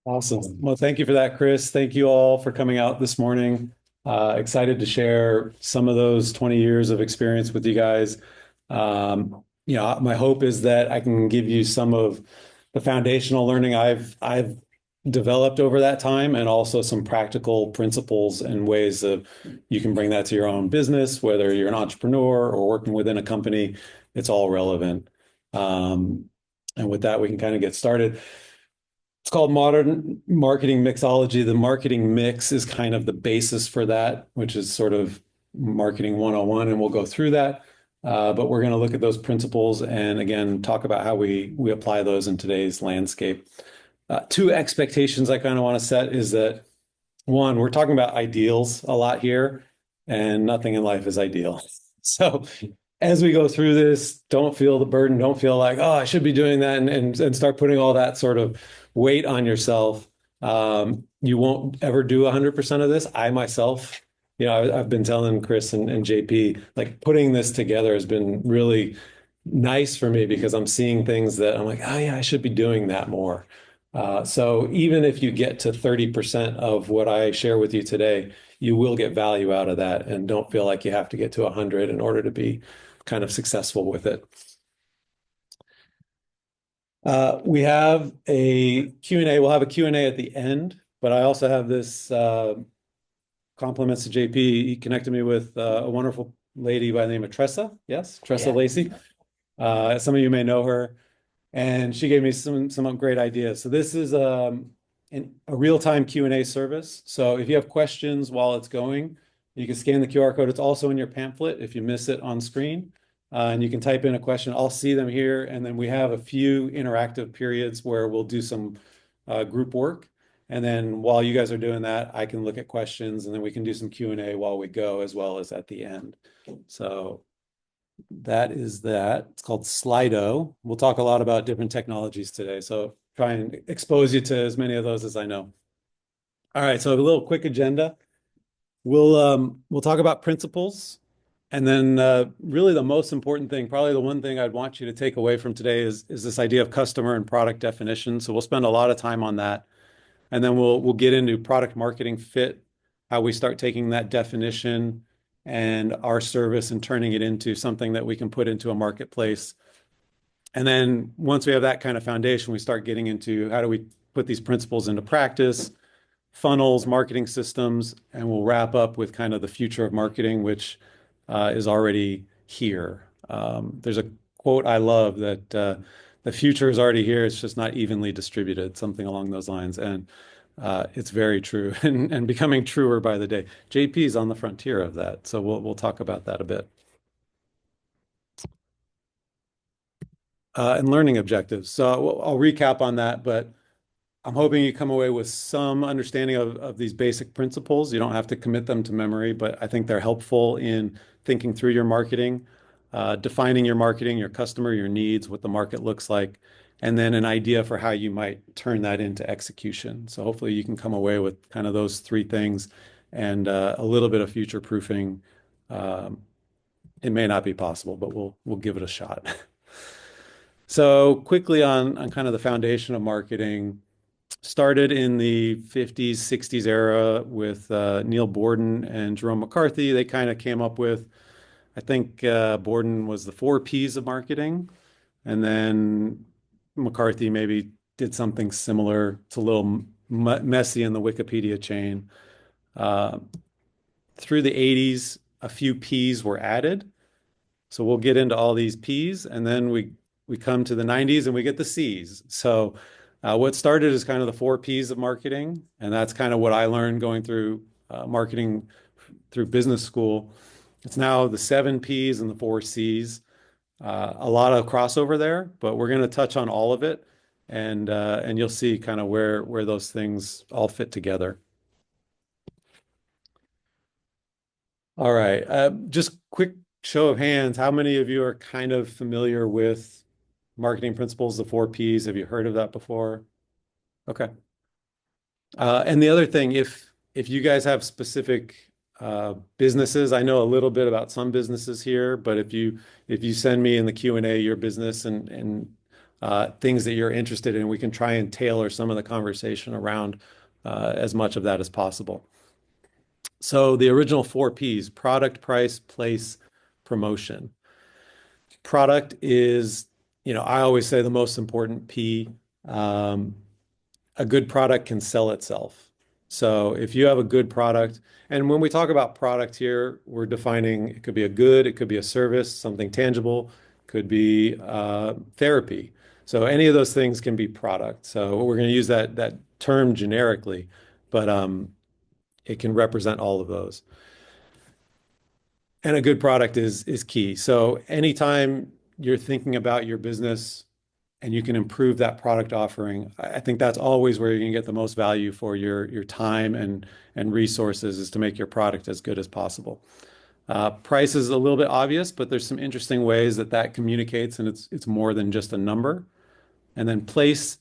Awesome. Well, thank you for that, Chris. Thank you all for coming out this morning. Excited to share some of those 20 years of experience with you guys. My hope is that I can give you some of the foundational learning I've developed over that time, and also some practical principles and ways of you can bring that to your own business, whether you're an entrepreneur or working within a company. It's all relevant. And with that, we can kind of get started. It's called modern marketing mixology. The marketing mix is kind of the basis for that, which is sort of marketing 101, and we'll go through that. But we're going to look at those principles and again talk about how we apply those in today's landscape. Two expectations I kind of want to set is that one, we're talking about ideals a lot here, and nothing in life is ideal. So as we go through this, don't feel the burden, don't feel like, oh, I should be doing that, and start putting all that sort of weight on yourself. You won't ever do 100% of this. I myself, I've been telling Chris and JP, like putting this together has been really nice for me because I'm seeing things that I'm like, oh yeah, I should be doing that more. So even if you get to 30% of what I share with you today, you will get value out of that, and don't feel like you have to get to 100 in order to be kind of successful with it. We have a Q&A. We'll have a Q&A at the end, but I also have this compliments to JP. He connected me with a wonderful lady by the name of Tressa. Yes, Tressa Yeah. Lacey. Some of you may know her, and she gave me some great ideas. So this is a real-time Q&A service. So if you have questions while it's going, you can scan the QR code. It's also in your pamphlet if you miss it on screen. And you can type in a question. I'll see them here. And then we have a few interactive periods where we'll do some group work. And then while you guys are doing that, I can look at questions, and then we can do some Q&A while we go, as well as at the end. So that is that. It's called Slido. We'll talk a lot about different technologies today. So try and expose you to as many of those as I know. All right, so a little quick agenda. We'll talk about principles, and then really the most important thing, probably the one thing I'd want you to take away from today is this idea of customer and product definition. So we'll spend a lot of time on that, and then we'll get into product marketing fit, how we start taking that definition and our service and turning it into something that we can put into a marketplace. And then once we have that kind of foundation, we start getting into how do we put these principles into practice, funnels, marketing systems, and we'll wrap up with kind of the future of marketing, which is already here. There's a quote I love that the future is already here. It's just not evenly distributed, something along those lines. And it's very true and becoming truer by the day. JP is on the frontier of that. So we'll talk about that a bit. And learning objectives. So I'll recap on that, but I'm hoping you come away with some understanding of these basic principles. You don't have to commit them to memory, but I think they're helpful in thinking through your marketing, defining your marketing, your customer, your needs, what the market looks like, and then an idea for how you might turn that into execution. So hopefully you can come away with kind of those three things and a little bit of future proofing. It may not be possible, but we'll give it a shot. So quickly on kind of the foundation of marketing, started in the 50s, 60s era with Neil Borden and Jerome McCarthy. They kind of came up with, I think Borden was the 4 Ps of marketing. And then McCarthy maybe did something similar. It's a little messy in the Wikipedia chain. Uh, Through the 80s, a few Ps were added. So we'll get into all these Ps, and then we come to the 90s and we get the Cs. So what started as kind of the 4 Ps of marketing, and that's kind of what I learned going through marketing through business school. It's now the 7 Ps and the 4 Cs. A lot of crossover there, but we're going to touch on all of it, and you'll see kind of where those things all fit together. All right, just quick show of hands. How many of you are kind of familiar with marketing principles, the 4 Ps? Have you heard of that before? Okay. And the other thing, if you guys have specific businesses, I know a little bit about some businesses here, but if you send me in the Q&A your business and things that you're interested in. We can try and tailor some of the conversation around as much of that as possible. So the original four P's: product, price, place, promotion. Product is, I always say the most important P. Um, a good product can sell itself. So if you have a good product, and when we talk about product here, we're defining it could be a good, it could be a service, something tangible, could be therapy. So any of those things can be product. So we're going to use that term generically, but it can represent all of those. And a good product is key. So anytime you're thinking about your business and you can improve that product offering, I think that's always where you can get the most value for your time and resources, is to make your product as good as possible. Price is a little bit obvious, but there's some interesting ways that communicates, and it's more than just a number. And then place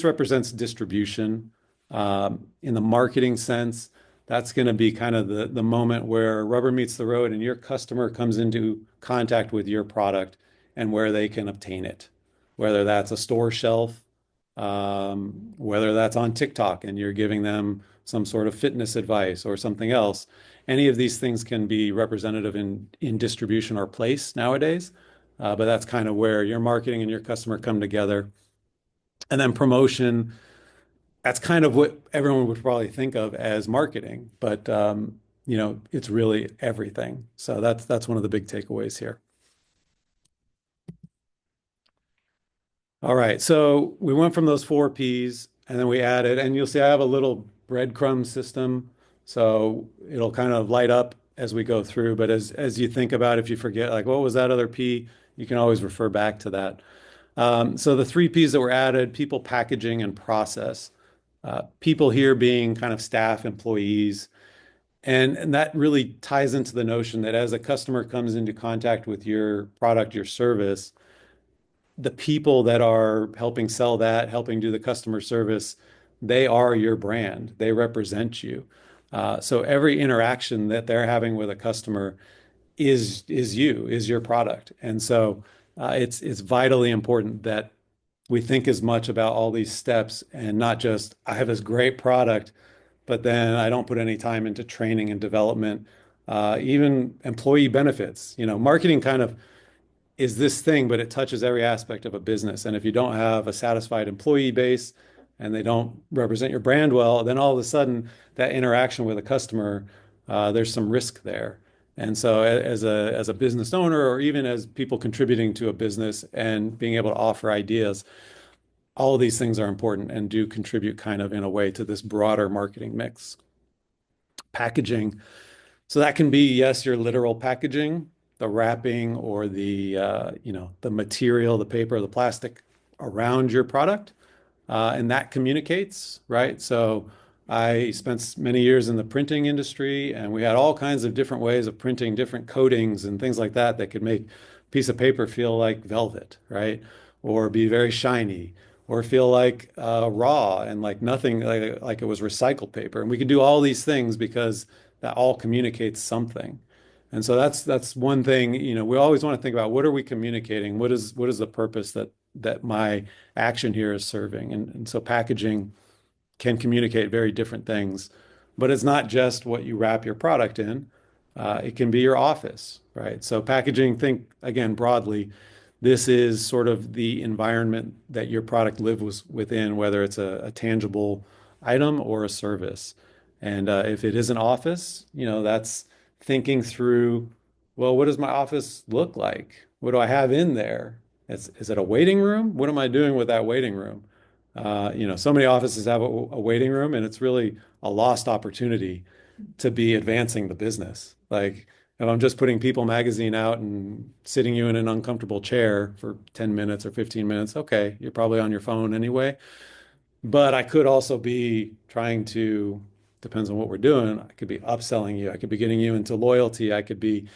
represents distribution. In the marketing sense, that's going to be kind of the moment where rubber meets the road and your customer comes into contact with your product and where they can obtain it, whether that's a store shelf, whether that's on TikTok and you're giving them some sort of fitness advice or something else. Any of these things can be representative in distribution or place nowadays. But that's kind of where your marketing and your customer come together. And then promotion, that's kind of what everyone would probably think of as marketing, but it's really everything. So that's one of the big takeaways here. All right, so we went from those four P's and then we added, and you'll see I have a little breadcrumb system. So it'll kind of light up as we go through. But as you think about, if you forget, like, what was that other P, you can always refer back to that. So the three P's that were added: people, packaging, and process. People here being kind of staff, employees. And that really ties into the notion that as a customer comes into contact with your product, your service, the people that are helping sell that, helping do the customer service, they are your brand. They represent you. So every interaction that they're having with a customer is your product. And so it's vitally important that we think as much about all these steps and not just, I have this great product, but then I don't put any time into training and development, even employee benefits. Marketing kind of is this thing, but it touches every aspect of a business. And if you don't have a satisfied employee base and they don't represent your brand well, then all of a sudden that interaction with a customer, there's some risk there. And so as a business owner, or even as people contributing to a business and being able to offer ideas, all of these things are important and do contribute kind of in a way to this broader marketing mix. Packaging. So that can be, yes, your literal packaging, the wrapping or the material, the paper, the plastic around your product. And that communicates, right? So I spent many years in the printing industry, and we had all kinds of different ways of printing different coatings and things like that that could make a piece of paper feel like velvet, right? Or be very shiny, or feel like raw and like nothing, like it was recycled paper. And we could do all these things because that all communicates something. And so that's one thing, we always want to think about, what are we communicating? What is the purpose that my action here is serving? And so packaging can communicate very different things, but it's not just what you wrap your product in. It can be your office, right? So packaging, think again broadly, this is sort of the environment that your product lives within, whether it's a tangible item or a service. And if it is an office, that's thinking through, well, what does my office look like? What do I have in there? Is it a waiting room? What am I doing with that waiting room? So many offices have a waiting room, and it's really a lost opportunity to be advancing the business. Like, if I'm just putting People magazine out and sitting you in an uncomfortable chair for 10 minutes or 15 minutes, okay, you're probably on your phone anyway. But I could also be trying to, depends on what we're doing, I could be upselling you. I could be getting you into loyalty. I could be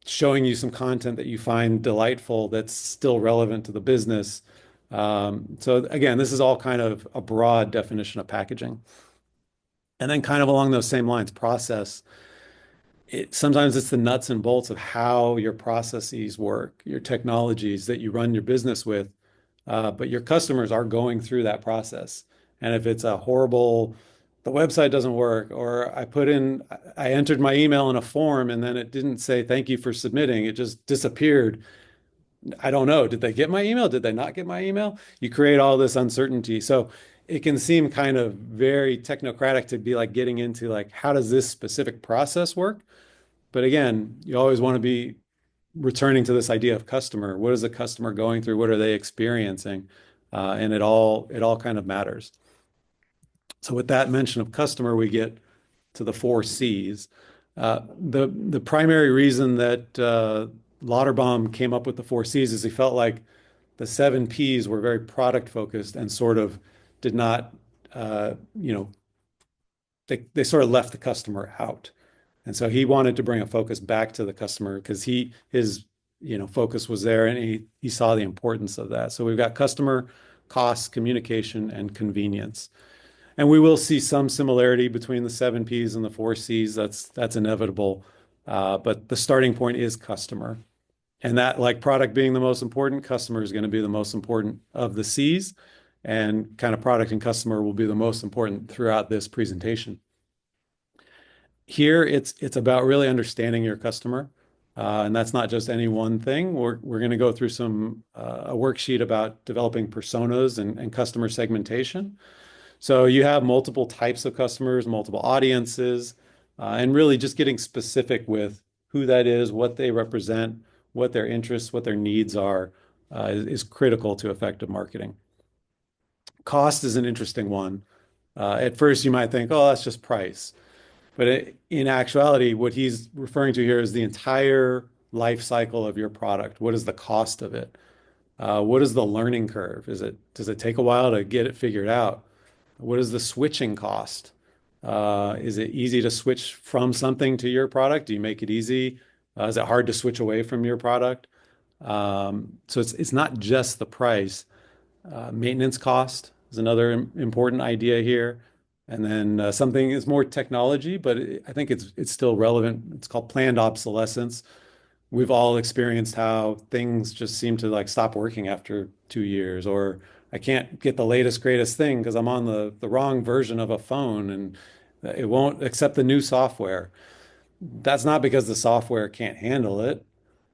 showing you some content that you find delightful that's still relevant to the business. So again, this is all kind of a broad definition of packaging. And then kind of along those same lines, process. Sometimes it's the nuts and bolts of how your processes work, your technologies that you run your business with. but your customers are going through that process. And if it's a horrible, the website doesn't work, or I entered my email in a form and then it didn't say thank you for submitting, it just disappeared. I don't know. Did they get my email? Did they not get my email? You create all this uncertainty. So it can seem kind of very technocratic to be like getting into like, how does this specific process work? But again, you always want to be returning to this idea of customer. What is the customer going through? What are they experiencing? And it all kind of matters. So with that mention of customer, we get to the four C's. The primary reason that Lauterbaum came up with the four C's is he felt like the seven P's were very product focused and sort of did not, you know, they sort of left the customer out. And so he wanted to bring a focus back to the customer because his focus was there and he saw the importance of that. So we've got customer, cost, communication, and convenience. And we will see some similarity between the seven P's and the four C's. That's inevitable. But the starting point is customer. And that, like product being the most important, customer is going to be the most important of the C's. And kind of product and customer will be the most important throughout this presentation. Here, it's about really understanding your customer. And that's not just any one thing. We're going to go through a worksheet about developing personas and customer segmentation. So you have multiple types of customers, multiple audiences, and really just getting specific with who that is, what they represent, what their interests, what their needs are, is critical to effective marketing. Cost is an interesting one. At first, you might think, oh, that's just price. But in actuality, what he's referring to here is the entire life cycle of your product. What is the cost of it? What is the learning curve? Does it take a while to get it figured out? What is the switching cost? Is it easy to switch from something to your product? Do you make it easy? Is it hard to switch away from your product? So it's not just the price. Maintenance cost is another important idea here. And then something is more technology, but I think it's still relevant. It's called planned obsolescence. We've all experienced how things just seem to like stop working after 2 years, or I can't get the latest, greatest thing because I'm on the wrong version of a phone and it won't accept the new software. That's not because the software can't handle it.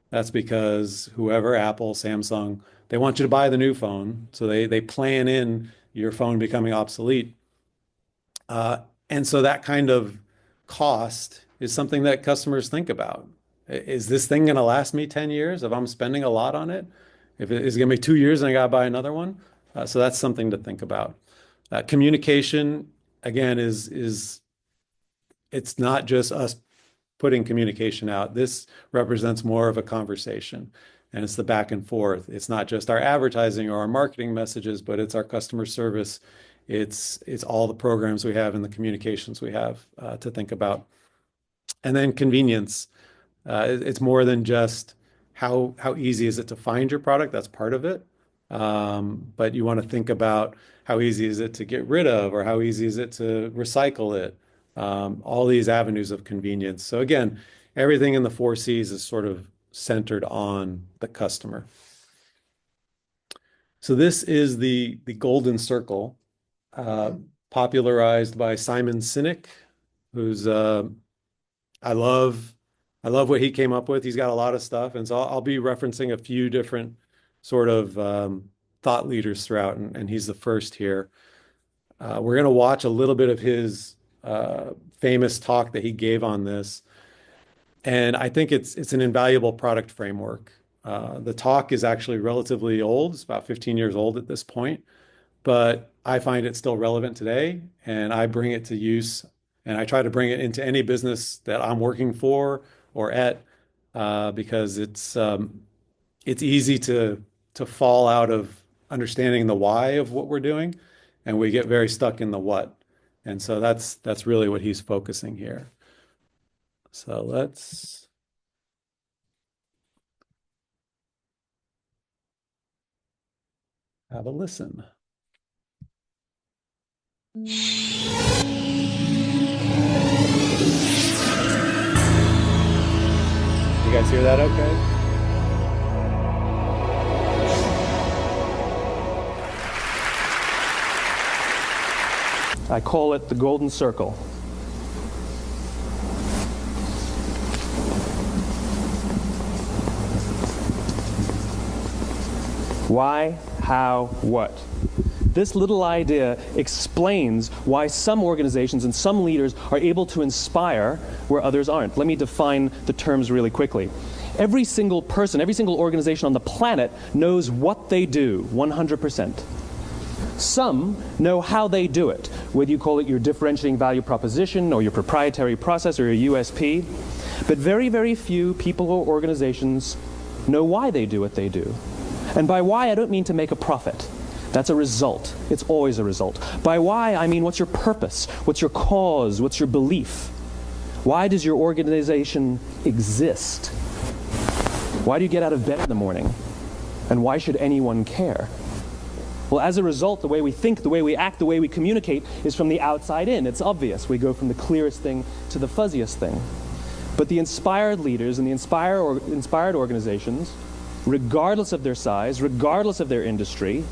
That's because whoever, Apple, Samsung, they want you to buy the new phone. So they plan in your phone becoming obsolete. And so that kind of cost is something that customers think about. Is this thing going to last me 10 years if I'm spending a lot on it? If it is going to be 2 years and I got to buy another one? So that's something to think about. Communication, again, it's not just us putting communication out. This represents more of a conversation, and it's the back and forth. It's not just our advertising or our marketing messages, but it's our customer service. It's all the programs we have and the communications we have to think about. And then convenience. It's more than just how easy is it to find your product. That's part of it. But you want to think about how easy is it to get rid of, or how easy is it to recycle it. All these avenues of convenience. So again, everything in the four C's is sort of centered on the customer. So this is the golden circle, popularized by Simon Sinek, who's I love what he came up with. He's got a lot of stuff, and so I'll be referencing a few different sort of thought leaders throughout, and he's the first here. We're going to watch a little bit of his famous talk that he gave on this, and I think it's an invaluable product framework. The talk is actually relatively old. It's about 15 years old at this point, but I find it still relevant today, and I bring it to use, and I try to bring it into any business that I'm working for or at, because it's easy to fall out of understanding the why of what we're doing, and we get very stuck in the what. And so that's really what he's focusing here. So let's have a listen. You guys hear that okay? I call it the golden circle. Why, how, what? This little idea explains why some organizations and some leaders are able to inspire where others aren't. Let me define the terms really quickly. Every single person, every single organization on the planet knows what they do, 100%. Some know how they do it, whether you call it your differentiating value proposition or your proprietary process or your USP. But very, very few people or organizations know why they do what they do. And by why, I don't mean to make a profit. That's a result. It's always a result. By why, I mean what's your purpose? What's your cause? What's your belief? Why does your organization exist? Why do you get out of bed in the morning? And why should anyone care? Well, as a result, the way we think, the way we act, the way we communicate is from the outside in. It's obvious. We go from the clearest thing to the fuzziest thing. But the inspired leaders and the inspired organizations, regardless of their size, regardless of their industry,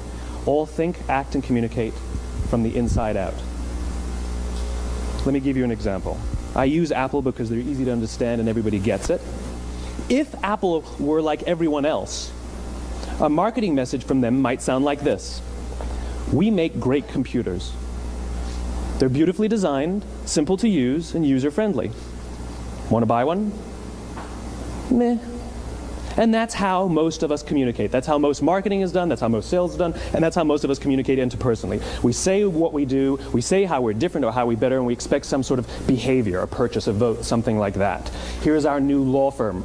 all think, act, and communicate from the inside out. Let me give you an example. I use Apple because they're easy to understand and everybody gets it. If Apple were like everyone else, a marketing message from them might sound like this. We make great computers. They're beautifully designed, simple to use, and user-friendly. Want to buy one? Meh. And that's how most of us communicate. That's how most marketing is done, that's how most sales is done, and that's how most of us communicate interpersonally. We say what we do, we say how we're different or how we're better, and we expect some sort of behavior, a purchase, a vote, something like that. Here's our new law firm.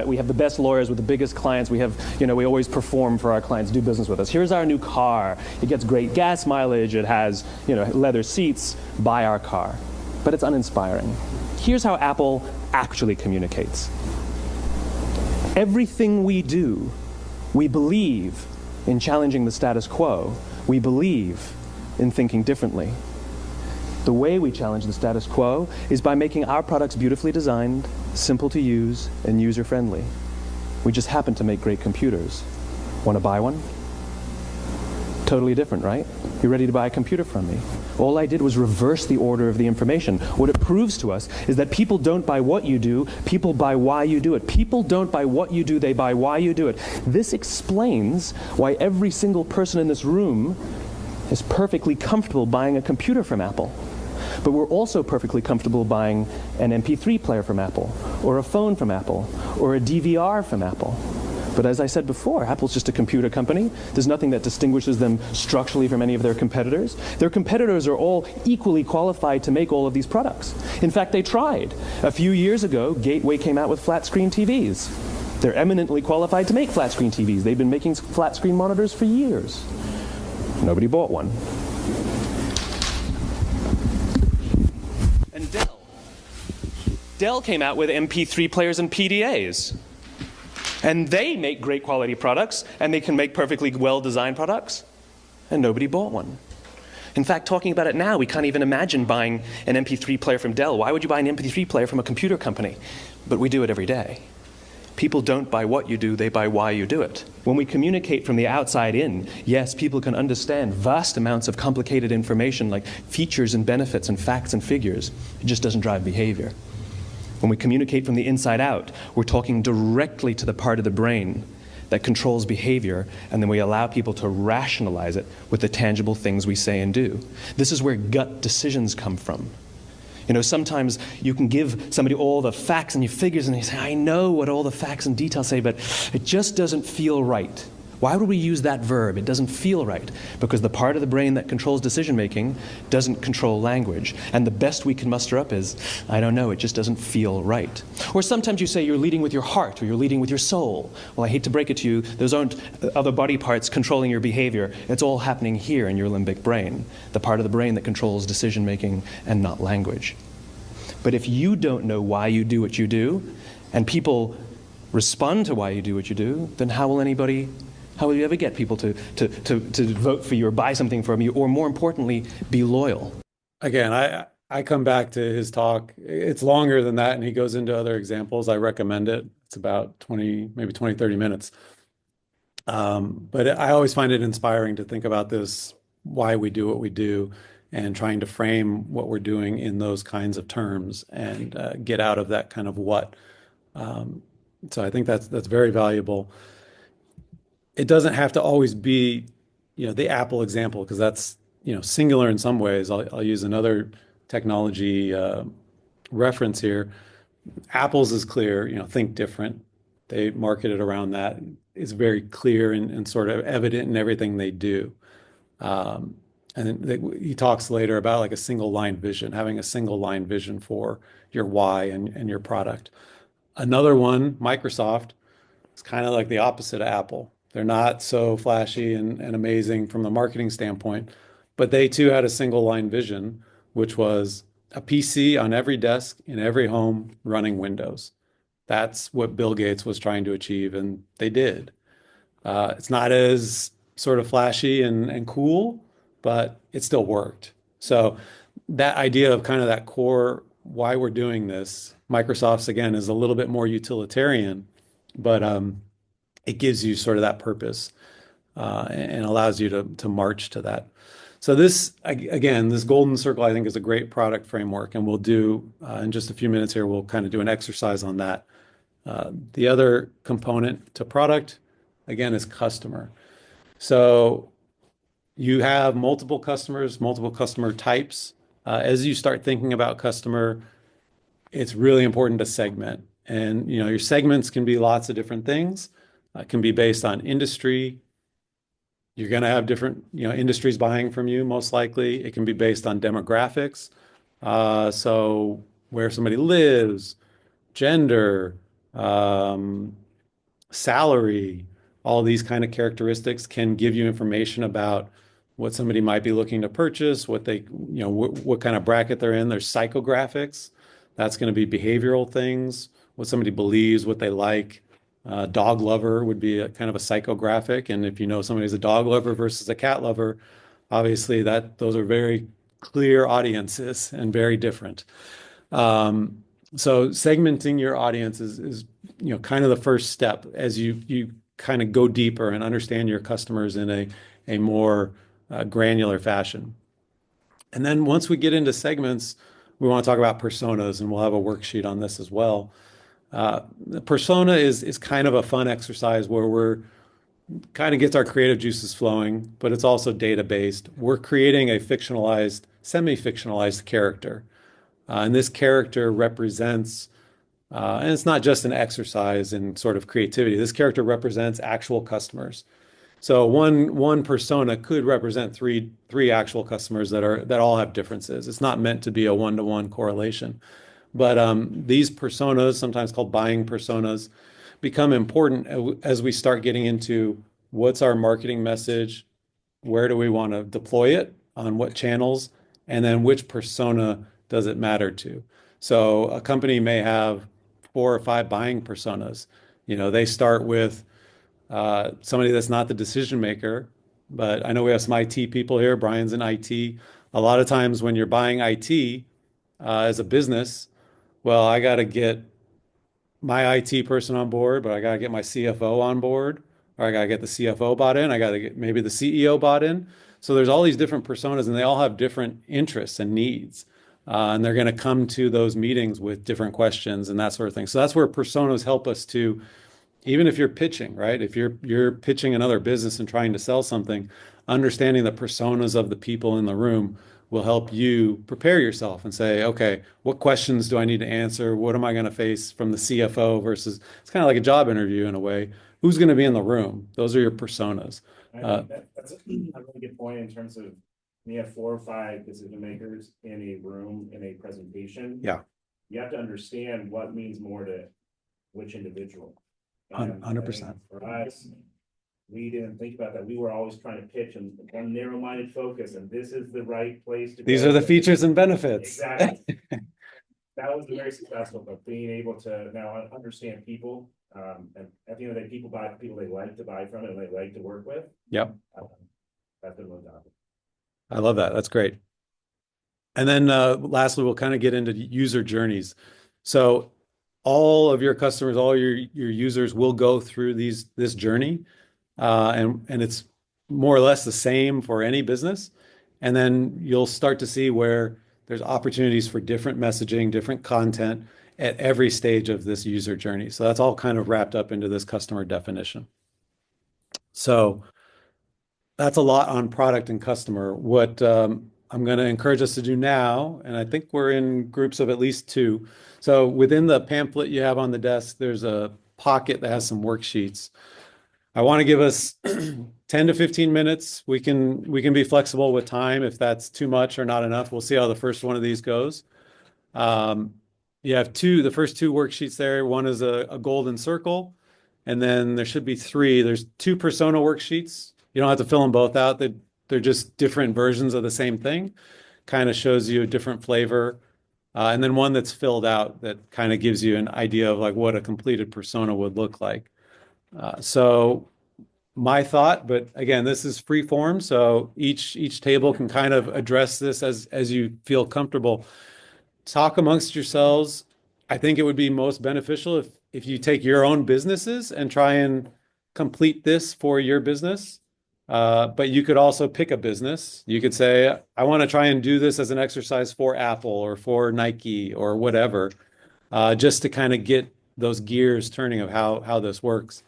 We have the best lawyers with the biggest clients. We have, we always perform for our clients, do business with us. Here's our new car. It gets great gas mileage. It has, leather seats. Buy our car. But it's uninspiring. Here's how Apple actually communicates. Everything we do, we believe in challenging the status quo. We believe in thinking differently. The way we challenge the status quo is by making our products beautifully designed, simple to use, and user-friendly. We just happen to make great computers. Want to buy one? Totally different, right? You're ready to buy a computer from me. All I did was reverse the order of the information. What it proves to us is that people don't buy what you do, people buy why you do it. People don't buy what you do, they buy why you do it. This explains why every single person in this room is perfectly comfortable buying a computer from Apple. But we're also perfectly comfortable buying an MP3 player from Apple, or a phone from Apple, or a DVR from Apple. But as I said before, Apple's just a computer company. There's nothing that distinguishes them structurally from any of their competitors. Their competitors are all equally qualified to make all of these products. In fact, they tried. A few years ago, Gateway came out with flat-screen TVs. They're eminently qualified to make flat-screen TVs. They've been making flat-screen monitors for years. Nobody bought one. And Dell came out with MP3 players and PDAs. And they make great quality products, and they can make perfectly well-designed products, and nobody bought one. In fact, talking about it now, we can't even imagine buying an MP3 player from Dell. Why would you buy an MP3 player from a computer company? But we do it every day. People don't buy what you do, they buy why you do it. When we communicate from the outside in, yes, people can understand vast amounts of complicated information like features and benefits and facts and figures. It just doesn't drive behavior. When we communicate from the inside out, we're talking directly to the part of the brain that controls behavior, and then we allow people to rationalize it with the tangible things we say and do. This is where gut decisions come from. Sometimes you can give somebody all the facts and your figures, and they say, I know what all the facts and details say, but it just doesn't feel right. Why would we use that verb? It doesn't feel right. Because the part of the brain that controls decision-making doesn't control language. And the best we can muster up is, I don't know, it just doesn't feel right. Or sometimes you say you're leading with your heart, or you're leading with your soul. Well, I hate to break it to you, those aren't other body parts controlling your behavior. It's all happening here in your limbic brain, the part of the brain that controls decision-making and not language. But if you don't know why you do what you do, and people respond to why you do what you do, then how will you ever get people to vote for you or buy something from you, or more importantly, be loyal? Again, I come back to his talk. It's longer than that, and he goes into other examples. I recommend it. It's about 20, maybe 20, 30 minutes. But I always find it inspiring to think about this, why we do what we do. and trying to frame what we're doing in those kinds of terms and get out of that kind of what. Um, so I think that's very valuable. It doesn't have to always be, the Apple example because that's, singular in some ways. I'll use another technology reference here. Apple's is clear, think different. They market it around that. It's very clear and sort of evident in everything they do. Um, he talks later about like a single line vision, having a single line vision for your why and your product. Another one, Microsoft, is kind of like the opposite of Apple. They're not so flashy and amazing from the marketing standpoint, but they too had a single line vision, which was a PC on every desk in every home running Windows. That's what Bill Gates was trying to achieve, and they did. It's not as sort of flashy and cool, but it still worked. So that idea of kind of that core why we're doing this, Microsoft's again is a little bit more utilitarian, but it gives you sort of that purpose and allows you to march to that. So this again, this golden circle, I think, is a great product framework, and we'll do in just a few minutes here. We'll kind of do an exercise on that. The other component to product, again, is customer. So you have multiple customers, multiple customer types. As you start thinking about customer, it's really important to segment. And your segments can be lots of different things. It can be based on industry. You're going to have different, industries buying from you, most likely. It can be based on demographics. So where somebody lives, gender, um, salary, all these kind of characteristics can give you information about what somebody might be looking to purchase, what they, what kind of bracket they're in. There's psychographics. That's going to be behavioral things, what somebody believes, what they like. Dog lover would be a kind of a psychographic. And if you know somebody's a dog lover versus a cat lover, obviously those are very clear audiences and very different. So segmenting your audience is kind of the first step as you kind of go deeper and understand your customers in a more granular fashion. And then once we get into segments, we want to talk about personas, and we'll have a worksheet on this as well. The persona is kind of a fun exercise where we're kind of gets our creative juices flowing, but it's also data based. We're creating a fictionalized, semi-fictionalized character. And this character represents, and it's not just an exercise in sort of creativity. This character represents actual customers. So one persona could represent three actual customers that all have differences. It's not meant to be a one-to-one correlation. But these personas, sometimes called buying personas, become important as we start getting into what's our marketing message, where do we want to deploy it, on what channels, and then which persona does it matter to. So a company may have 4 or 5 buying personas. They start with somebody that's not the decision maker, but I know we have some IT people here. Brian's in IT. A lot of times when you're buying IT as a business, well, I got to get my IT person on board, but I got to get my CFO on board, or I got to get the CFO bought in. I got to get maybe the CEO bought in. So there's all these different personas, and they all have different interests and needs. And they're going to come to those meetings with different questions and that sort of thing. So that's where personas help us to, even if you're pitching, right? If you're pitching another business and trying to sell something, understanding the personas of the people in the room will help you prepare yourself and say, okay, what questions do I need to answer? What am I going to face from the CFO versus it's kind of like a job interview in a way. Who's going to be in the room? Those are your personas. I think that's a really good point in terms of when you have 4 or 5 decision makers in a room in a presentation. Yeah, You have to understand what means more to which individual. 100%. For us, we didn't think about that. We were always trying to pitch and one narrow-minded focus, and this is the right place to These go. are the features and benefits. Exactly. That was very successful, but being able to now understand people, and at the end of the day, people buy people they like to buy from and they like to work with. Yep. That's been really valuable. I love that. That's great. And then lastly, we'll kind of get into user journeys. So all of your customers, all your users will go through this journey, and it's more or less the same for any business. And then you'll start to see where there's opportunities for different messaging, different content at every stage of this user journey. So that's all kind of wrapped up into this customer definition. So that's a lot on product and customer. What I'm going to encourage us to do now, and I think we're in groups of at least two. So within the pamphlet you have on the desk, there's a pocket that has some worksheets. I want to give us 10 to 15 minutes. We can be flexible with time if that's too much or not enough. We'll see how the first one of these goes. Um, you have the first two worksheets there. One is a golden circle, and then there should be three. There's two persona worksheets. You don't have to fill them both out. They're just different versions of the same thing. Kind of shows you a different flavor. And then one that's filled out that kind of gives you an idea of like what a completed persona would look like. So my thought, but again, this is free form, so each table can kind of address this as you feel comfortable. Talk amongst yourselves. I think it would be most beneficial if you take your own businesses and try and complete this for your business. But you could also pick a business. You could say, I want to try and do this as an exercise for Apple or for Nike or whatever, just to kind of get those gears turning of how this works.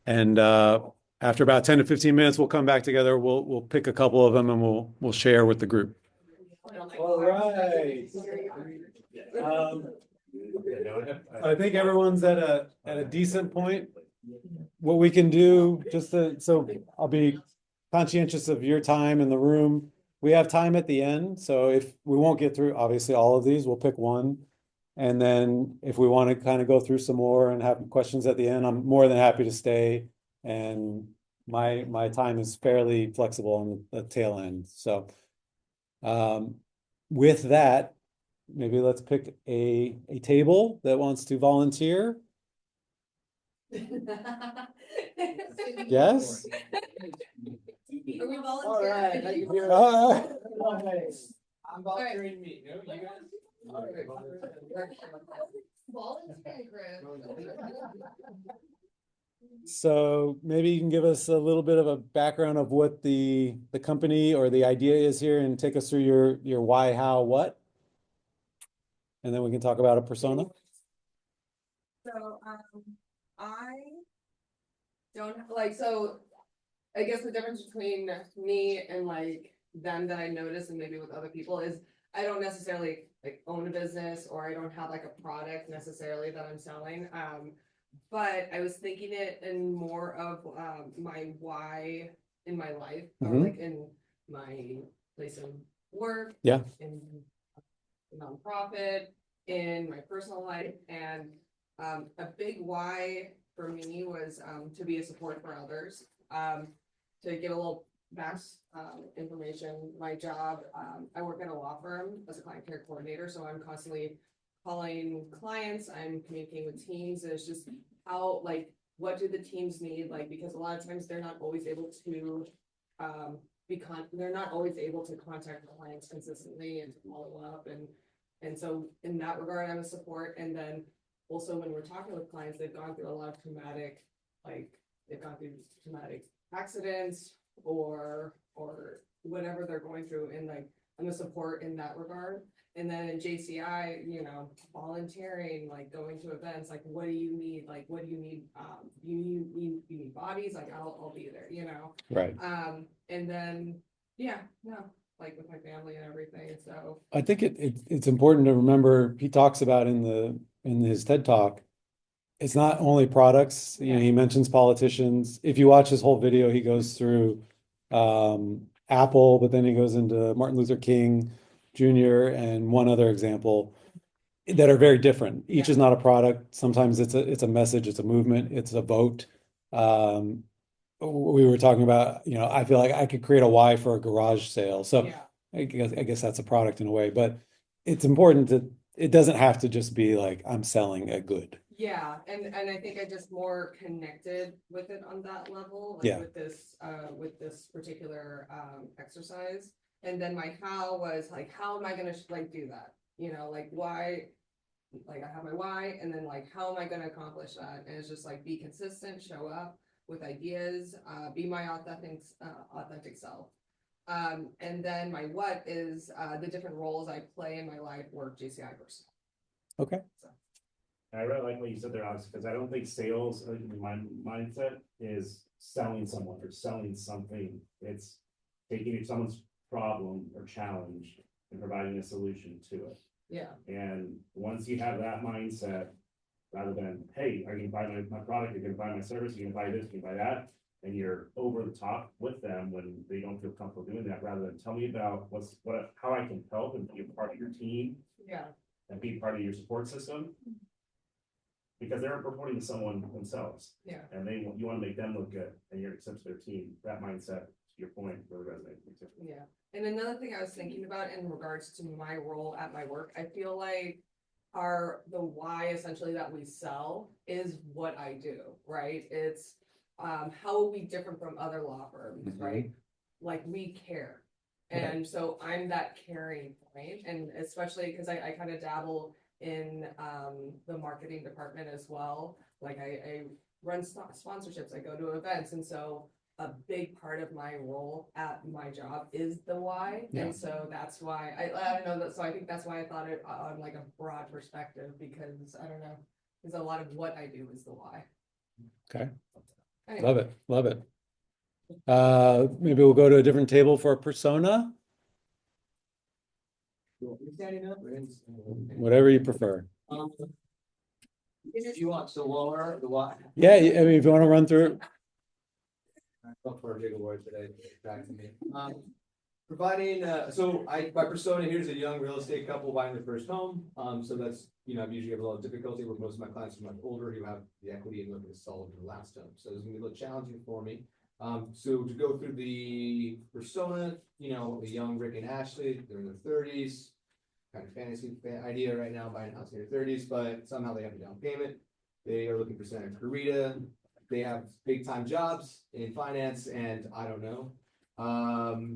And after about 10 to 15 minutes, we'll come back together. We'll pick a couple of them and we'll share with the group. All right. Um, I think everyone's at a decent point. What we can do, so I'll be conscientious of your time in the room. We have time at the end, so if we won't get through, obviously, all of these, we'll pick one. And then if we want to kind of go through some more and have questions at the end, I'm more than happy to stay. And my time is fairly flexible on the tail end. So with that, maybe let's pick a table that wants to volunteer. Yes? Are we volunteering? All right. I'm volunteering me. No, you guys? Volunteering group. So maybe you can give us a little bit of a background of what the company or the idea is here and take us through your why, how, what. And then we can talk about a persona. So, I don't like, so I guess the difference between me and like them that I notice and maybe with other people is I don't necessarily like own a business or I don't have like a product necessarily that I'm selling. But I was thinking it in more of my why in my life or like in my place of work, Yeah. in nonprofit, in my personal life, and a big why for me was to be a support for others. To give a little back information, my job, I work at a law firm as a client care coordinator, so I'm constantly calling clients, I'm communicating with teams, and it's just how, like, what do the teams need, like, because a lot of times they're not always able to they're not always able to contact the clients consistently and to follow up, and so in that regard I'm a support. And then also when we're talking with clients, they've gone through a lot of traumatic, like they've gone through traumatic accidents or whatever they're going through, and like I'm a support in that regard. And then in JCI, you know, volunteering, like going to events, like what do you need? Like what do you need? You need bodies, like I'll be there, you know. Right. And then yeah, no, like with my family and everything. So I think it's important to remember he talks about in his TED Talk, it's not only products. You know, he mentions politicians. If you watch his whole video, he goes through Apple, but then he goes into Martin Luther King Jr. and one other example that are very different. Each is not a product. Sometimes it's a message, it's a movement, it's a vote. We were talking about, you know, I feel like I could create a Y for a garage sale. So I guess that's a product in a way, but it's important it doesn't have to just be like I'm selling a good. yeah, and I think I just more connected with it on that level, like with this particular exercise. And then my how was like, how am I gonna like do that? You know, like why, like I have my why, and then like how am I gonna accomplish that? And it's just like be consistent, show up with ideas, be my authentic self. And then my what is the different roles I play in my life, work, JCI person. Okay. I really like what you said there, Alex, because I don't think sales, in my mindset, is selling someone or selling something. It's taking someone's problem or challenge and providing a solution to it. Yeah, And once you have that mindset, rather than, hey, are you gonna buy my product, you're gonna buy my service, you're gonna buy this, you can buy that, and you're over the top with them when they don't feel comfortable doing that, rather than tell me about how I can help and be a part of your team yeah, and be part of your support system. Because they're reporting to someone themselves, yeah. and you wanna make them look good, and you're accepting their team, that mindset, to your point, really resonates with me too. Yeah, and another thing I was thinking about in regards to my role at my work, I feel like the why essentially that we sell is what I do, right? It's how are we different from other law firms, right? Like we care. And so I'm that caring point, and especially because I kind of dabble in the marketing department as well. Like I run sponsorships, I go to events, and so a big part of my role at my job is the why. Yeah. And so that's why I don't know that. So I think that's why I thought it on like a broad perspective, because I don't know, because a lot of what I do is the why. Okay. Anyway. Love it. Love it. Maybe we'll go to a different table for persona, whatever you prefer. If you want to lower the what? Yeah, I mean, if you want to run through, Look for a big award today, back to me. Providing, my persona here is a young real estate couple buying their first home. So that's, I usually have a lot of difficulty with most of my clients who are much older, who have the equity and looking to sell their last home. So it's gonna be a little challenging for me. So to go through the persona, the young Rick and Ashley, they're in their thirties. Kind of fantasy idea right now, buying a house in their thirties, but somehow they have a down payment. They are looking for Santa Clarita. They have big time jobs in finance, and I don't know.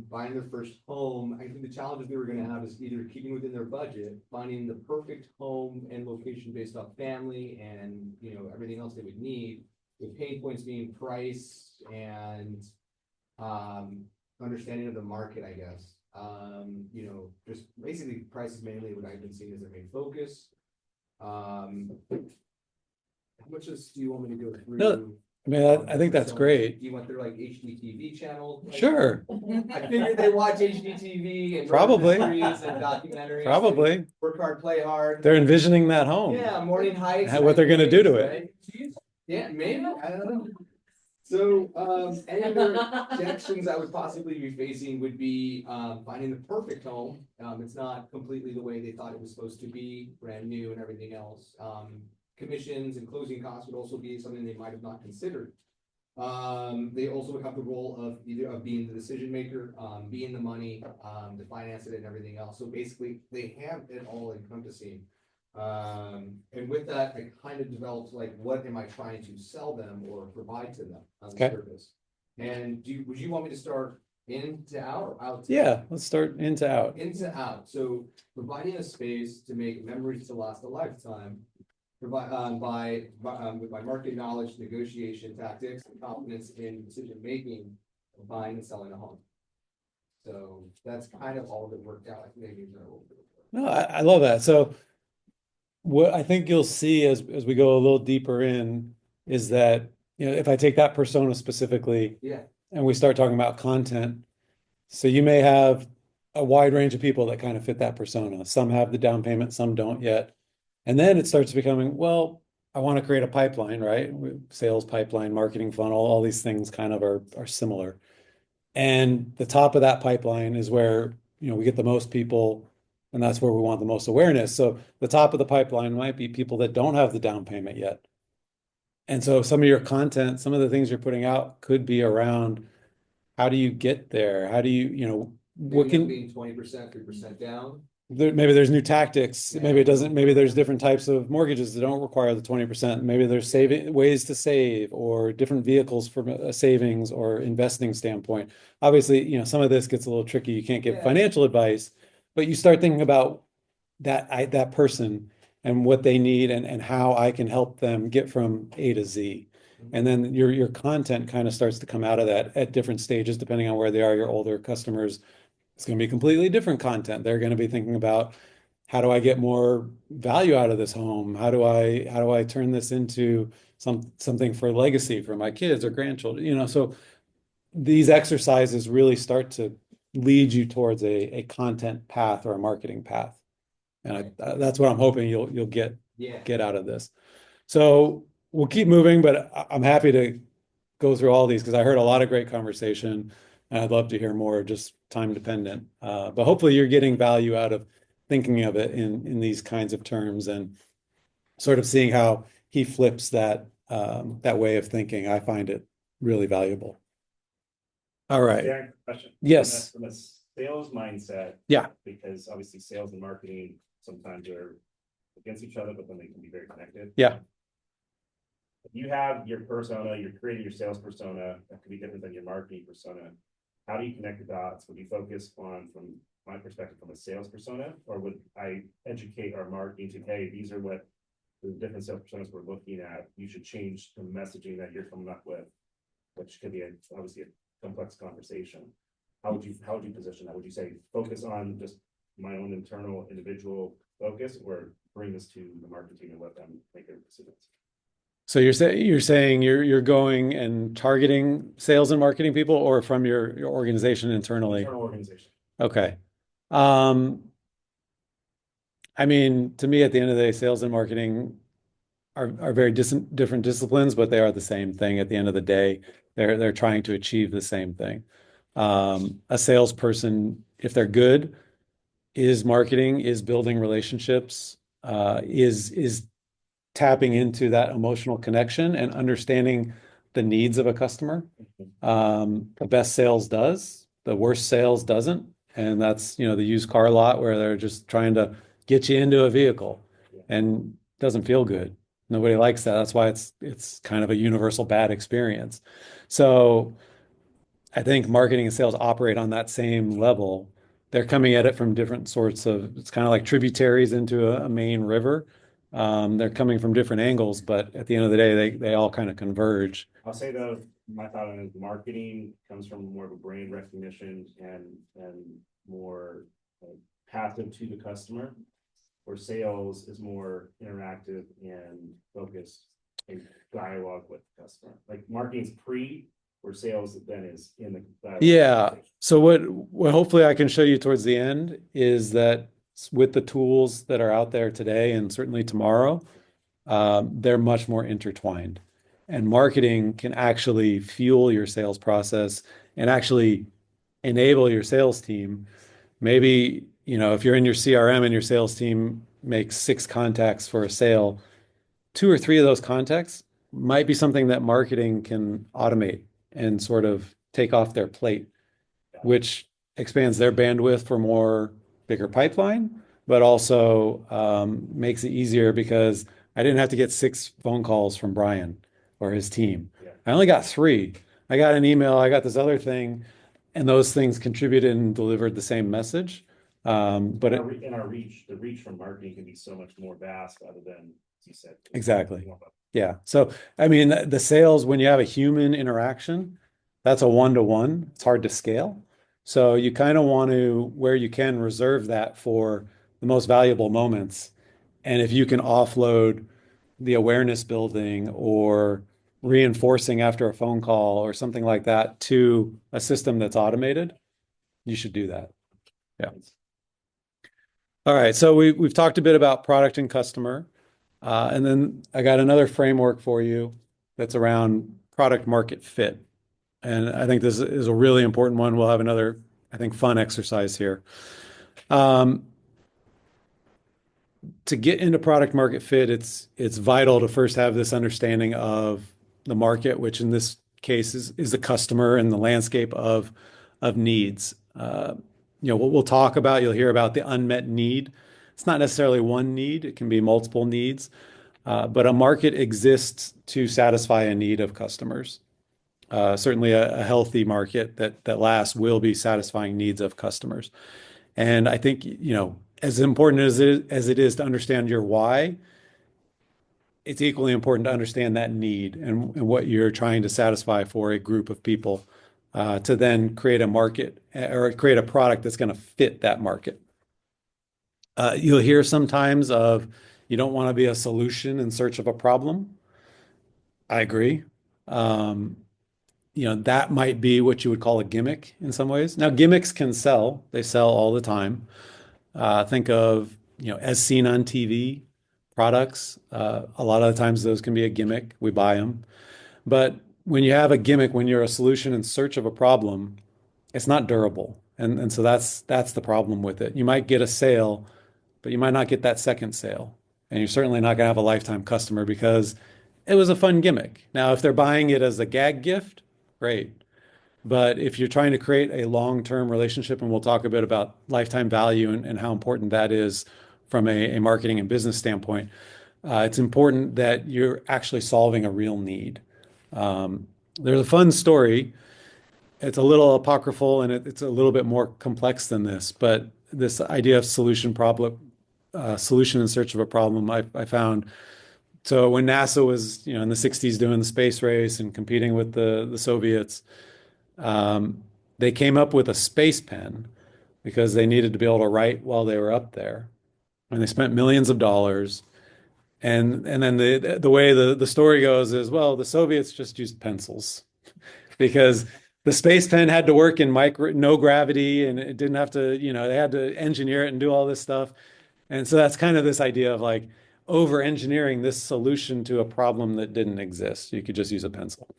Buying their first home. I think the challenges they were going to have is either keeping within their budget, finding the perfect home and location based off family and everything else they would need. With pain points being price and understanding of the market, I guess. Just basically price is mainly what I've been seeing as their main focus. How much do you want me to go through? No, I mean, I think that's great. You went through like HGTV channel? Sure. I figured they watch HGTV and Probably. mysteries and documentaries. Probably. Work hard, play hard. They're envisioning that home. Yeah, morning hikes. What they're gonna do to it. Right? Yeah, maybe. I don't know. So, any other objections I would possibly be facing would be finding the perfect home. It's not completely the way they thought it was supposed to be, brand new and everything else. Commissions and closing costs would also be something they might have not considered. They also would have the role of being the decision maker, being the money, to finance it and everything else. So basically, they have it all encompassing. And with that, I kind of developed like, what am I trying to sell them or provide to them as a service? And would you want me to start in to out or out to Yeah, let's start into out. into out? So providing a space to make memories to last a lifetime. Provide with my market knowledge, negotiation tactics, and confidence in decision making, buying and selling a home. So that's kind of all that worked out. Maybe No, I love that. So what I think you'll see as we go a little deeper in is that, if I take that persona specifically, yeah, and we start talking about content, so you may have a wide range of people that kind of fit that persona. Some have the down payment, some don't yet. And then it starts becoming, well, I want to create a pipeline, right? Sales pipeline, marketing funnel, all these things kind of are similar. And the top of that pipeline is where, we get the most people, and that's where we want the most awareness. So the top of the pipeline might be people that don't have the down payment yet. And so some of your content, some of the things you're putting out could be around, how do you get there? How do you, what maybe can being 20%, 3% down. maybe there's new tactics. Maybe it doesn't, maybe there's different types of mortgages that don't require the 20%. Maybe there's saving ways to save or different vehicles from a savings or investing standpoint. Obviously, some of this gets a little tricky. You can't give financial advice, but you start thinking about that person and what they need and how I can help them get from A to Z. And then your content kind of starts to come out of that at different stages, depending on where they are. Your older customers, it's going to be completely different content. They're going to be thinking about how do I get more value out of this home? How do I turn this into something for legacy for my kids or grandchildren? So these exercises really start to lead you towards a content path or a marketing path. And that's what I'm hoping you'll Yeah. get out of this. So we'll keep moving, but I'm happy to go through all these because I heard a lot of great conversation and I'd love to hear more, just time dependent. But hopefully you're getting value out of thinking of it in these kinds of terms and sort of seeing how he flips that way of thinking. I find it really valuable. All right. Yeah, question. Yes. From a sales mindset. Yeah. Because obviously sales and marketing sometimes are against each other, but then they can be very connected. Yeah. If you have your persona, you're creating your sales persona, that could be different than your marketing persona. How do you connect the dots? Would you focus on, from my perspective, from a sales persona, or would I educate our marketing to, hey, these are what the different sales personas we're looking at. You should change the messaging that you're coming up with, which could be obviously a complex conversation. How would you position that? Would you say focus on just my own internal individual focus, or bring this to the marketing and let them make their decisions? So you're saying you're going and targeting sales and marketing people, or from your organization internally? Internal organization. Okay. Um, I mean, to me, at the end of the day, sales and marketing are very different disciplines, but they are the same thing at the end of the day. They're trying to achieve the same thing. A salesperson, if they're good, is marketing, is building relationships, is tapping into that emotional connection and understanding the needs of a customer. The best sales does, the worst sales doesn't. And that's, the used car lot where they're just trying to get you into a vehicle and it doesn't feel good. Nobody likes that. That's why it's kind of a universal bad experience. So I think marketing and sales operate on that same level. They're coming at it from different sorts of, it's kind of like tributaries into a main river. They're coming from different angles, but at the end of the day, they all kind of converge. I'll say though, my thought on it, marketing comes from more of a brand recognition and more passive to the customer, where sales is more interactive and focused in dialogue with the customer. Like marketing's pre, where sales then is in the dialogue. Yeah. So what hopefully I can show you towards the end is that with the tools that are out there today and certainly tomorrow, they're much more intertwined. And marketing can actually fuel your sales process and actually enable your sales team. Maybe, if you're in your CRM and your sales team makes 6 contacts for a sale, 2 or 3 of those contacts might be something that marketing can automate and sort of take off their plate, which expands their bandwidth for more bigger pipeline, but also makes it easier because I didn't have to get 6 phone calls from Brian or his team. Yeah. I only got 3. I got an email, I got this other thing, and those things contributed and delivered the same message. But our reach, the reach from marketing can be so much more vast rather than, as you said. exactly. Yeah. So, I mean, the sales, when you have a human interaction, that's a one-to-one. It's hard to scale. So you kind of want to, where you can, reserve that for the most valuable moments. And if you can offload the awareness building or reinforcing after a phone call or something like that to a system that's automated, you should do that. Yeah. All right. So we've talked a bit about product and customer. And then I got another framework for you that's around product market fit. And I think this is a really important one. We'll have another, I think, fun exercise here. To get into product market fit, it's vital to first have this understanding of the market, which in this case is the customer and the landscape of needs. What we'll talk about, you'll hear about the unmet need. It's not necessarily one need, it can be multiple needs. But a market exists to satisfy a need of customers. Certainly a healthy market that lasts will be satisfying needs of customers. And I think, as important as it is to understand your why, it's equally important to understand that need and what you're trying to satisfy for a group of people to then create a market or create a product that's going to fit that market. You'll hear sometimes of you don't want to be a solution in search of a problem. I agree. Um, that might be what you would call a gimmick in some ways. Now, gimmicks can sell. They sell all the time. Think of, as seen on TV products. A lot of the times those can be a gimmick. We buy them. But when you have a gimmick, when you're a solution in search of a problem, it's not durable. And so that's the problem with it. You might get a sale, but you might not get that second sale. And you're certainly not going to have a lifetime customer because it was a fun gimmick. Now, if they're buying it as a gag gift, great. But if you're trying to create a long-term relationship, and we'll talk a bit about lifetime value and how important that is from a marketing and business standpoint, it's important that you're actually solving a real need. There's a fun story. It's a little apocryphal and it's a little bit more complex than this, but this idea of solution in search of a problem, I found. So when NASA was, in the 60s doing the space race and competing with the Soviets, they came up with a space pen because they needed to be able to write while they were up there. And they spent millions of dollars. And then the way the story goes is, well, the Soviets just used pencils because the space pen had to work in no gravity and it didn't have to, they had to engineer it and do all this stuff. And so that's kind of this idea of like over engineering this solution to a problem that didn't exist. You could just use a pencil.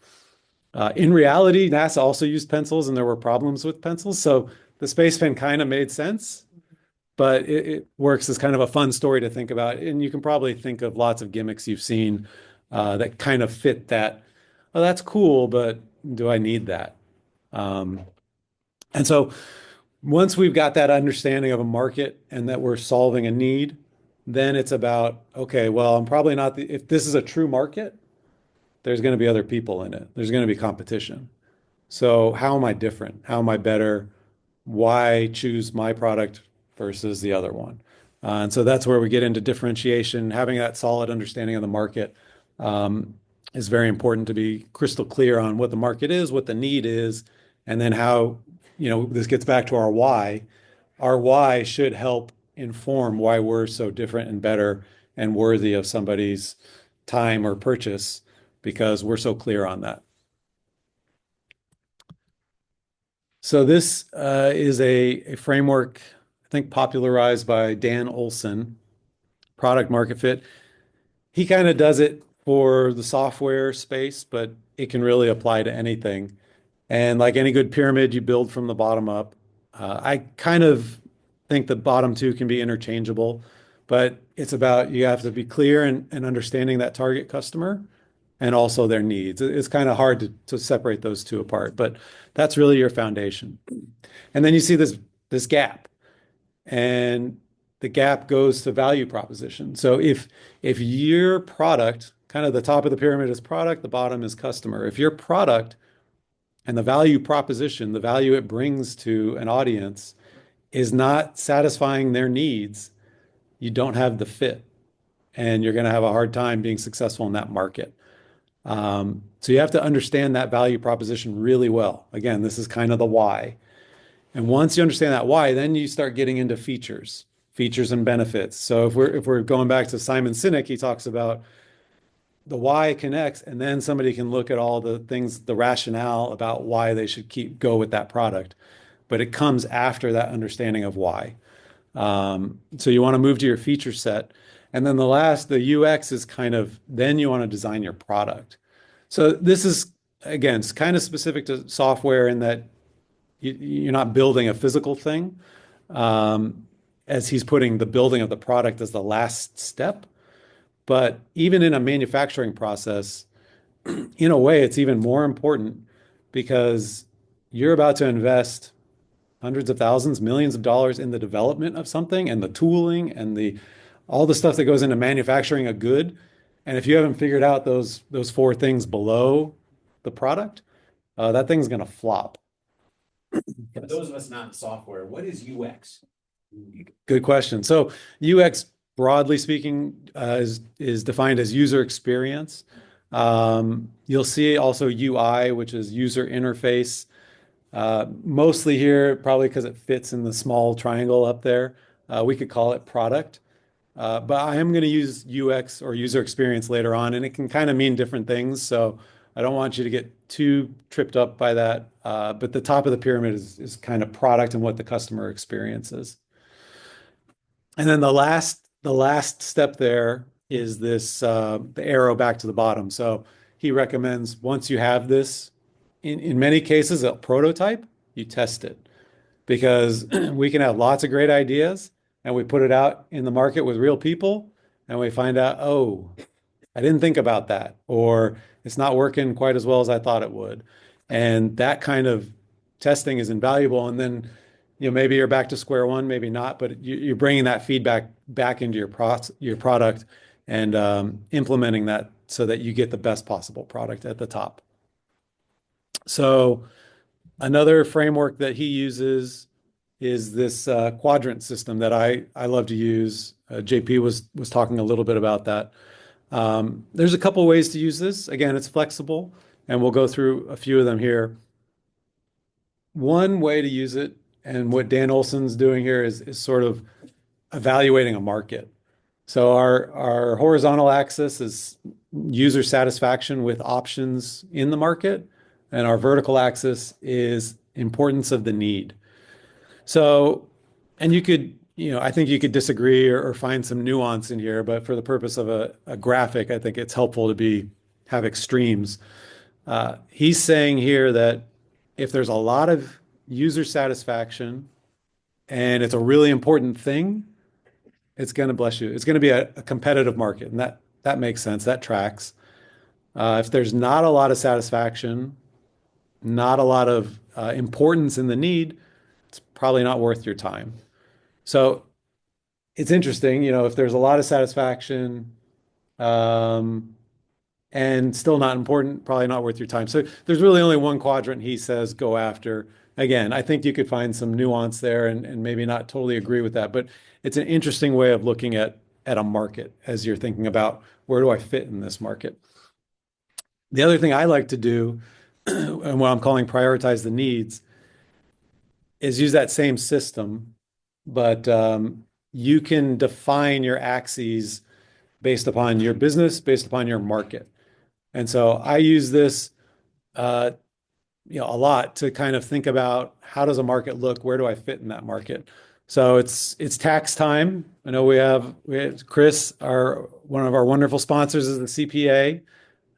In reality, NASA also used pencils and there were problems with pencils. So the space pen kind of made sense, but it works as kind of a fun story to think about. And you can probably think of lots of gimmicks you've seen that kind of fit that. Oh, that's cool, but do I need that? And so once we've got that understanding of a market and that we're solving a need, then it's about, okay, well, I'm probably not if this is a true market, there's going to be other people in it. There's going to be competition. So how am I different? How am I better? Why choose my product versus the other one? And so that's where we get into differentiation. Having that solid understanding of the market is very important to be crystal clear on what the market is, what the need is, and then how, this gets back to our why. Our why should help inform why we're so different and better and worthy of somebody's time or purchase because we're so clear on that. So this is a framework, I think, popularized by Dan Olson, product market fit. He kind of does it for the software space, but it can really apply to anything. And like any good pyramid, you build from the bottom up. I kind of think the bottom two can be interchangeable, but it's about you have to be clear and understanding that target customer and also their needs. It's kind of hard to separate those two apart, but that's really your foundation. And then you see this gap, and the gap goes to value proposition. So if your product, kind of the top of the pyramid is product, the bottom is customer. If your product and the value proposition, the value it brings to an audience is not satisfying their needs, you don't have the fit, and you're going to have a hard time being successful in that market. So you have to understand that value proposition really well. Again, this is kind of the why. And once you understand that why, then you start getting into features and benefits. So if we're going back to Simon Sinek, he talks about the why connects, and then somebody can look at all the things, the rationale about why they should go with that product. But it comes after that understanding of why. So you want to move to your feature set. And then the UX is kind of, then you want to design your product. So this is, again, it's kind of specific to software in that you're not building a physical thing, as he's putting the building of the product as the last step. But even in a manufacturing process, in a way, it's even more important because you're about to invest hundreds of thousands, millions of dollars in the development of something and the tooling and all the stuff that goes into manufacturing a good. And if you haven't figured out those four things below the product, that thing's going to flop. For those of us not in software, what is UX? Good question. So UX broadly speaking, is defined as user experience. You'll see also UI, which is user interface. Mostly here, probably because it fits in the small triangle up there. We could call it product. But I am going to use UX or user experience later on, and it can kind of mean different things. So I don't want you to get too tripped up by that. But the top of the pyramid is kind of product and what the customer experience is. And then the last step there is this the arrow back to the bottom. So he recommends once you have this, in many cases, a prototype, you test it because we can have lots of great ideas and we put it out in the market with real people and we find out, oh, I didn't think about that, or it's not working quite as well as I thought it would. And that kind of testing is invaluable. And then, maybe you're back to square one, maybe not, but you're bringing that feedback back into your product and implementing that so that you get the best possible product at the top. So another framework that he uses is this quadrant system that I love to use. JP was talking a little bit about that. There's a couple ways to use this. Again, it's flexible, and we'll go through a few of them here. One way to use it, and what Dan Olson's doing here is sort of evaluating a market. So our horizontal axis is user satisfaction with options in the market, and our vertical axis is importance of the need. So, and I think you could disagree or find some nuance in here, but for the purpose of a graphic, I think it's helpful to have extremes. He's saying here that if there's a lot of user satisfaction and it's a really important thing, it's going to bless you. It's going to be a competitive market, and that makes sense. That tracks. If there's not a lot of satisfaction, not a lot of importance in the need, it's probably not worth your time. So it's interesting, if there's a lot of satisfaction, and still not important, probably not worth your time. So there's really only one quadrant he says go after. Again, I think you could find some nuance there and maybe not totally agree with that, but it's an interesting way of looking at a market as you're thinking about where do I fit in this market. The other thing I like to do, and what I'm calling prioritize the needs, is use that same system, but you can define your axes based upon your business, based upon your market. And so I use this a lot to kind of think about how does a market look? Where do I fit in that market? So it's tax time. I know we have Chris, one of our wonderful sponsors is the CPA,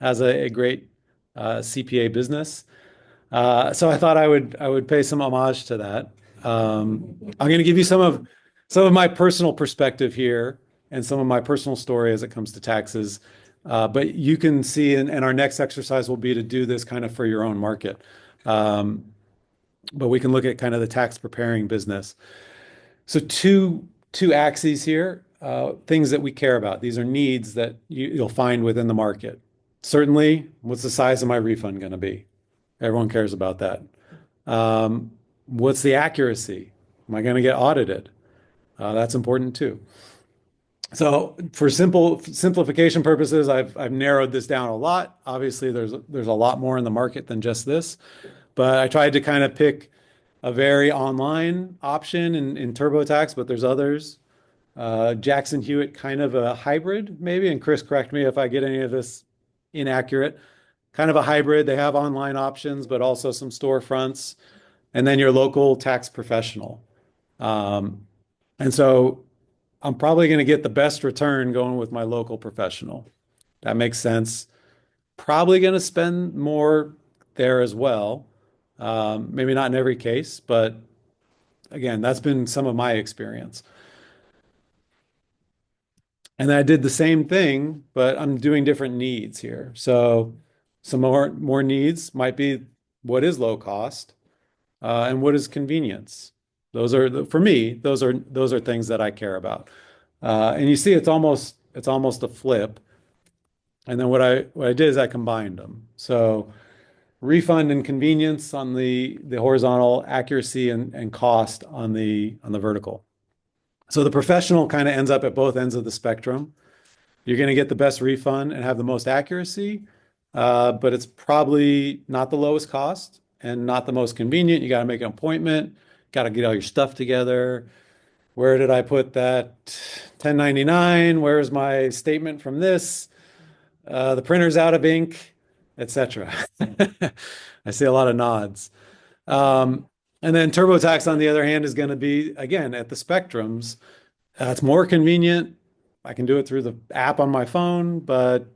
has a great CPA business. So I thought I would pay some homage to that. I'm going to give you some of my personal perspective here and some of my personal story as it comes to taxes. But you can see, and our next exercise will be to do this kind of for your own market. But we can look at kind of the tax preparing business. So two axes here, things that we care about. These are needs that you'll find within the market. Certainly, what's the size of my refund going to be? Everyone cares about that. What's the accuracy? Am I going to get audited? That's important too. So for simplification purposes, I've narrowed this down a lot. Obviously, there's a lot more in the market than just this, but I tried to kind of pick a very online option in TurboTax, but there's others. Jackson Hewitt, kind of a hybrid maybe, and Chris, correct me if I get any of this inaccurate. Kind of a hybrid. They have online options, but also some storefronts, and then your local tax professional. And so I'm probably going to get the best return going with my local professional. That makes sense. Probably going to spend more there as well. Maybe not in every case, but again, that's been some of my experience. And I did the same thing, but I'm doing different needs here. So some more needs might be what is low cost, and what is convenience. For me, those are things that I care about. And you see, it's almost a flip. And then what I did is I combined them. So refund and convenience on the horizontal, accuracy and cost on the vertical. So the professional kind of ends up at both ends of the spectrum. You're going to get the best refund and have the most accuracy, but it's probably not the lowest cost and not the most convenient. You got to make an appointment, got to get all your stuff together. Where did I put that 1099? Where's my statement from this? The printer's out of ink, etc. I see a lot of nods. Um, and then TurboTax, on the other hand, is going to be, again, at the spectrums. It's more convenient. I can do it through the app on my phone, but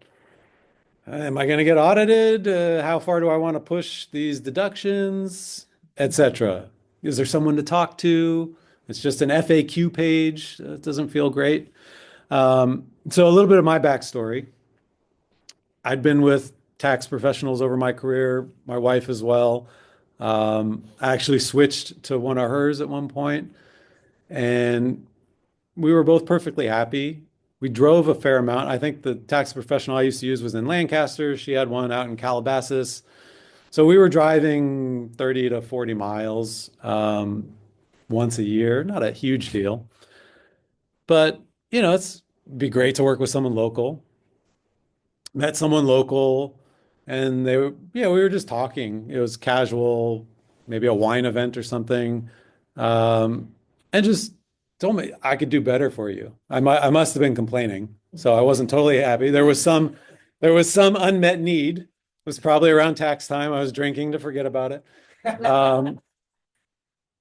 am I going to get audited? How far do I want to push these deductions, etc.? Is there someone to talk to? It's just an FAQ page. It doesn't feel great. So a little bit of my backstory. I'd been with tax professionals over my career, my wife as well. I actually switched to one of hers at one point, and we were both perfectly happy. We drove a fair amount. I think the tax professional I used to use was in Lancaster. She had one out in Calabasas. So we were driving 30 to 40 miles once a year. Not a huge deal, but it's be great to work with someone local. Met someone local, and we were just talking. It was casual, maybe a wine event or something, and just told me I could do better for you. I must have been complaining, so I wasn't totally happy. There was some unmet need. It was probably around tax time. I was drinking to forget about it.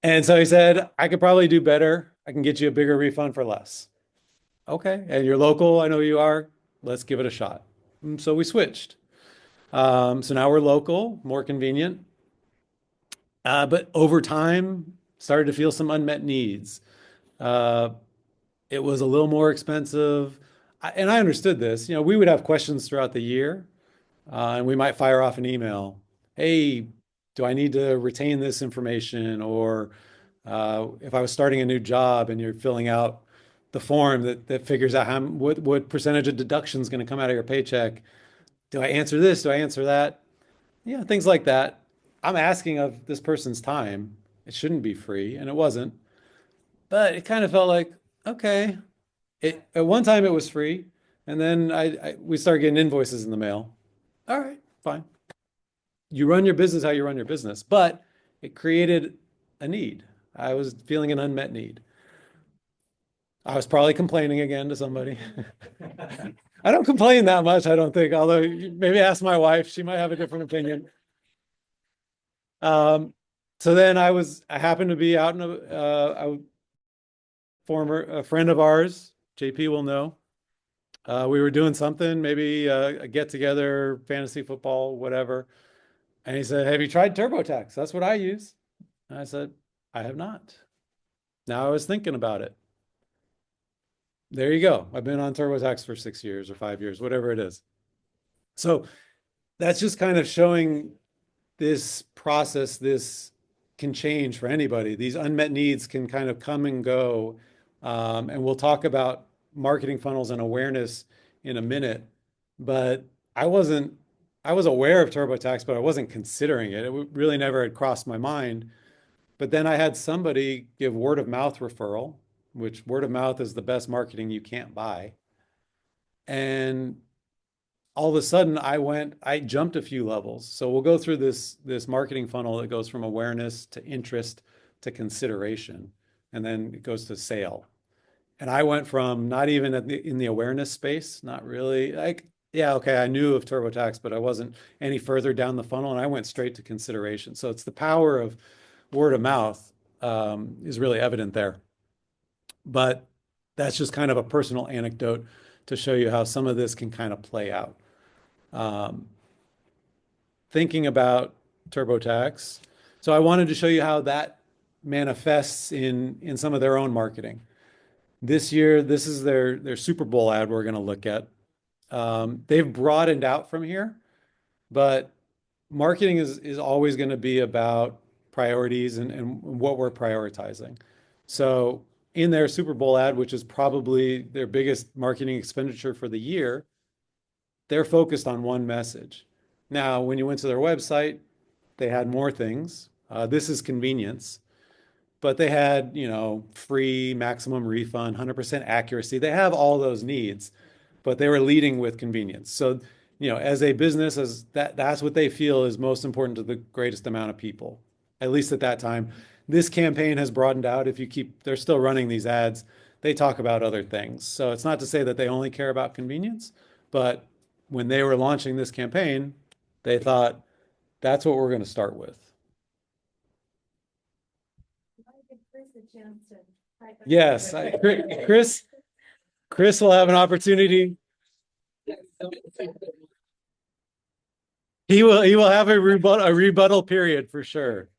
And so he said, I could probably do better. I can get you a bigger refund for less. Okay. And you're local. I know you are. Let's give it a shot. So we switched. So now we're local, more convenient. But over time, started to feel some unmet needs. Uh, it was a little more expensive. And I understood this. We would have questions throughout the year, and we might fire off an email. Hey, do I need to retain this information? Or if I was starting a new job and you're filling out the form that figures out what percentage of deduction is going to come out of your paycheck, do I answer this? Do I answer that? Yeah, things like that. I'm asking of this person's time. It shouldn't be free, and it wasn't. But it kind of felt like, okay. At one time it was free, and then we started getting invoices in the mail. All right, fine. You run your business how you run your business, but it created a need. I was feeling an unmet need. I was probably complaining again to somebody. I don't complain that much, I don't think, although maybe ask my wife, she might have a different opinion. Um, so then I happened to be out in a friend of ours, JP will know. We were doing something, maybe a get together, fantasy football, whatever. And he said, have you tried TurboTax? That's what I use. And I said, I have not. Now I was thinking about it. There you go. I've been on TurboTax for 6 years or 5 years, whatever it is. So that's just kind of showing this process, this can change for anybody. These unmet needs can kind of come and go. And we'll talk about marketing funnels and awareness in a minute. But I wasn't, I was aware of TurboTax, but I wasn't considering it. It really never had crossed my mind. But then I had somebody give word of mouth referral, which word of mouth is the best marketing you can't buy. And all of a sudden I jumped a few levels. So we'll go through this marketing funnel that goes from awareness to interest to consideration, and then it goes to sale. And I went from not even in the awareness space, not really like, yeah, okay, I knew of TurboTax, but I wasn't any further down the funnel, and I went straight to consideration. So it's the power of word of mouth is really evident there. But that's just kind of a personal anecdote to show you how some of this can kind of play out. Um, Thinking about TurboTax. So I wanted to show you how that manifests in some of their own marketing. This year, this is their Super Bowl ad we're going to look at. They've broadened out from here, but marketing is always going to be about priorities and what we're prioritizing. So in their Super Bowl ad, which is probably their biggest marketing expenditure for the year, they're focused on one message. Now, when you went to their website, they had more things. This is convenience. but they had, free maximum refund, 100% accuracy. They have all those needs, but they were leading with convenience. So, as a business, as that's what they feel is most important to the greatest amount of people, at least at that time. This campaign has broadened out. They're still running these ads. They talk about other things. So it's not to say that they only care about convenience, but when they were launching this campaign, they thought that's what we're going to start with. Yes, Chris will have an opportunity. He will have a rebuttal period for sure.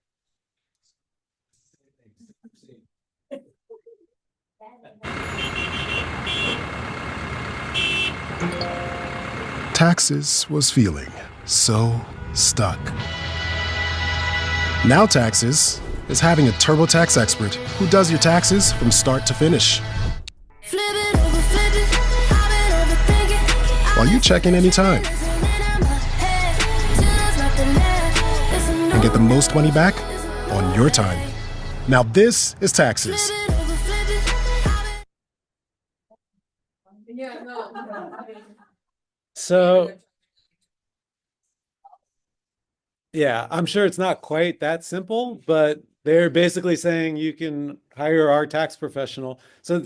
Taxes was feeling so stuck. Now Taxes is having a TurboTax expert who does your taxes from start to finish. While you check in anytime and get the most money back on your time. Now this is Taxes. Yeah, no. So, yeah, I'm sure it's not quite that simple, but they're basically saying you can hire our tax professional. So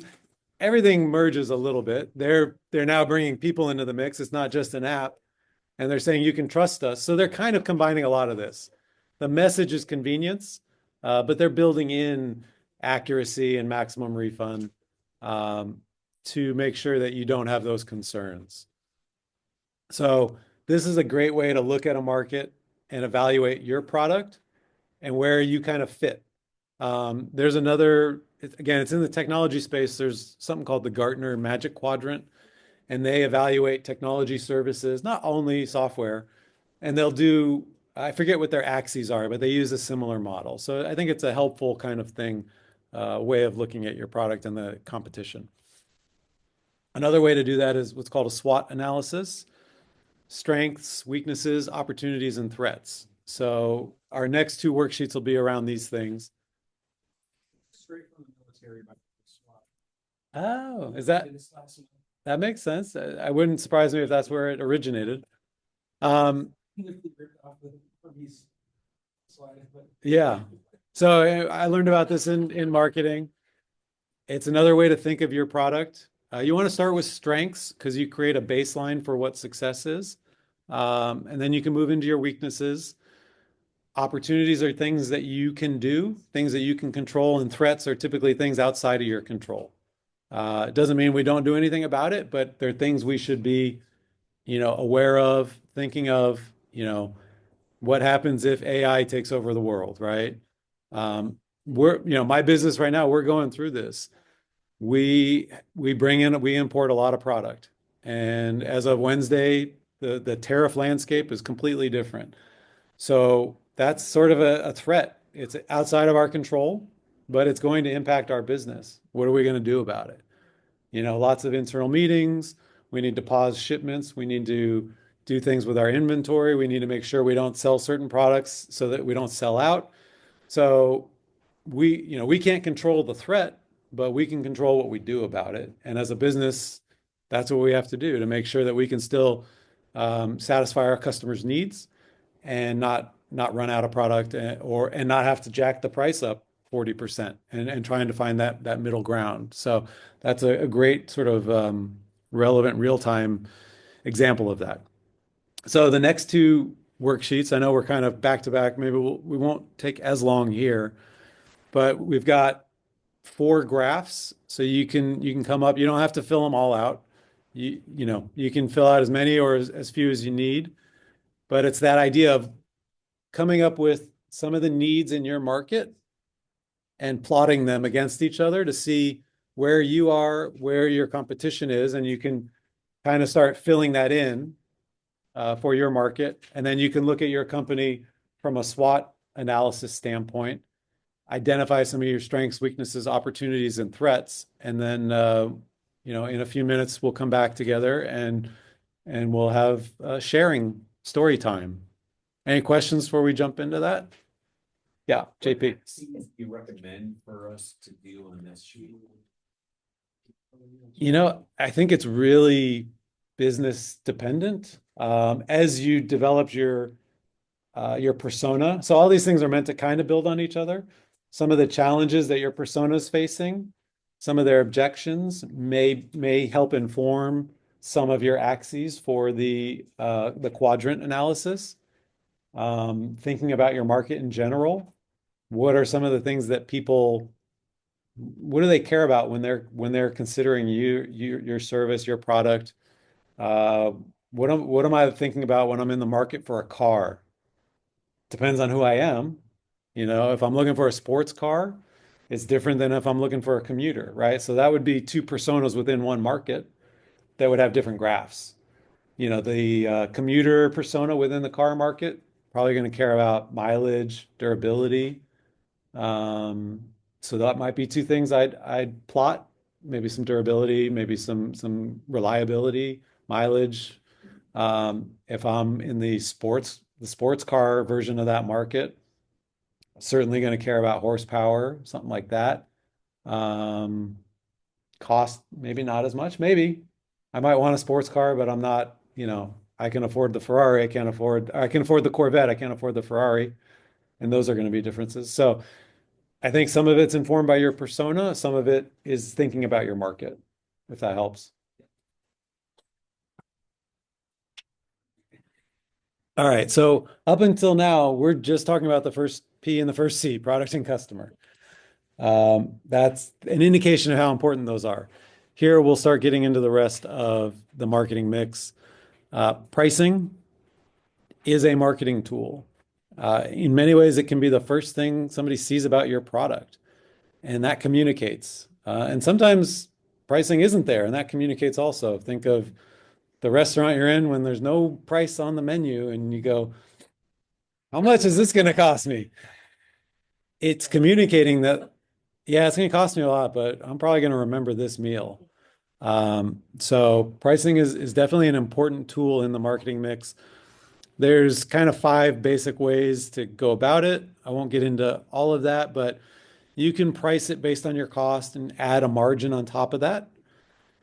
everything merges a little bit. They're now bringing people into the mix. It's not just an app, and they're saying you can trust us. So they're kind of combining a lot of this. The message is convenience, but they're building in accuracy and maximum refund to make sure that you don't have those concerns. So this is a great way to look at a market and evaluate your product and where you kind of fit. There's again, it's in the technology space. There's something called the Gartner Magic Quadrant, and they evaluate technology services, not only software, and I forget what their axes are, but they use a similar model. So I think it's a helpful kind of thing, way of looking at your product and the competition. Another way to do that is what's called a SWOT analysis: strengths, weaknesses, opportunities, and threats. So our next two worksheets will be around these things. Straight from the military by SWAT. Oh, that makes sense. I wouldn't surprise me if that's where it originated. Yeah. So I learned about this in marketing. It's another way to think of your product. You want to start with strengths because you create a baseline for what success is. And then you can move into your weaknesses. Opportunities are things that you can do, things that you can control, and threats are typically things outside of your control. It doesn't mean we don't do anything about it, but they're things we should be, aware of, thinking of, what happens if AI takes over the world, right? My business right now, we're going through this. We import a lot of product. And as of Wednesday, the tariff landscape is completely different. So that's sort of a threat. It's outside of our control, but it's going to impact our business. What are we going to do about it? Lots of internal meetings. We need to pause shipments. We need to do things with our inventory. We need to make sure we don't sell certain products so that we don't sell out. So we can't control the threat, but we can control what we do about it. And as a business, that's what we have to do to make sure that we can still satisfy our customers' needs and not run out of product and not have to jack the price up 40% and trying to find that middle ground. So that's a great sort of relevant real-time example of that. So the next two worksheets, I know we're kind of back to back. Maybe we won't take as long here, but we've got 4 graphs. So you can come up, you don't have to fill them all out. You can fill out as many or as few as you need, but it's that idea of coming up with some of the needs in your market and plotting them against each other to see where you are, where your competition is, and you can kind of start filling that in for your market. And then you can look at your company from a SWOT analysis standpoint, identify some of your strengths, weaknesses, opportunities, and threats. And then, in a few minutes, we'll come back together and we'll have sharing story time. Any questions before we jump into that? Yeah, JP. You recommend for us to do on this sheet? I think it's really business dependent. As you develop your persona. So all these things are meant to kind of build on each other. Some of the challenges that your persona is facing, some of their objections may help inform some of your axes for the quadrant analysis. Thinking about your market in general, what are some of the things that what do they care about when they're considering your service, your product? Uh, what am I thinking about when I'm in the market for a car? Depends on who I am. If I'm looking for a sports car, it's different than if I'm looking for a commuter, right? So that would be two personas within one market that would have different graphs. The commuter persona within the car market, probably going to care about mileage, durability. Um, so that might be two things I'd plot, maybe some durability, maybe some reliability, mileage. If I'm in the sports car version of that market, certainly going to care about horsepower, something like that. Um, Cost, maybe not as much. Maybe I might want a sports car, but I'm not, I can afford the Ferrari. I can afford the Corvette. I can't afford the Ferrari. And those are going to be differences. So I think some of it's informed by your persona. Some of it is thinking about your market, if that helps. All right. So up until now, we're just talking about the first P and the first C, product and customer. That's an indication of how important those are. Here, we'll start getting into the rest of the marketing mix. Pricing is a marketing tool. In many ways, it can be the first thing somebody sees about your product, and that communicates. And sometimes pricing isn't there, and that communicates also. Think of the restaurant you're in when there's no price on the menu, and you go, how much is this going to cost me? It's communicating that, yeah, it's going to cost me a lot, but I'm probably going to remember this meal. So pricing is definitely an important tool in the marketing mix. There's kind of 5 basic ways to go about it. I won't get into all of that, but you can price it based on your cost and add a margin on top of that.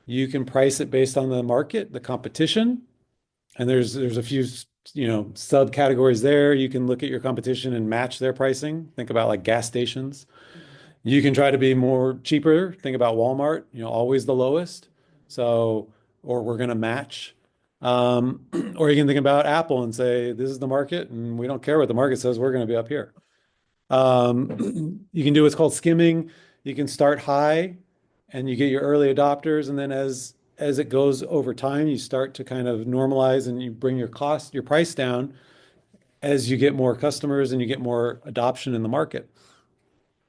You can price it based on the market, the competition, and there's a few subcategories there. You can look at your competition and match their pricing. Think about like gas stations. You can try to be more cheaper. Think about Walmart, always the lowest. So, or we're going to match. Or you can think about Apple and say, this is the market, and we don't care what the market says, we're going to be up here. You can do what's called skimming. You can start high and you get your early adopters, and then as it goes over time, you start to kind of normalize and you bring your price down as you get more customers and you get more adoption in the market.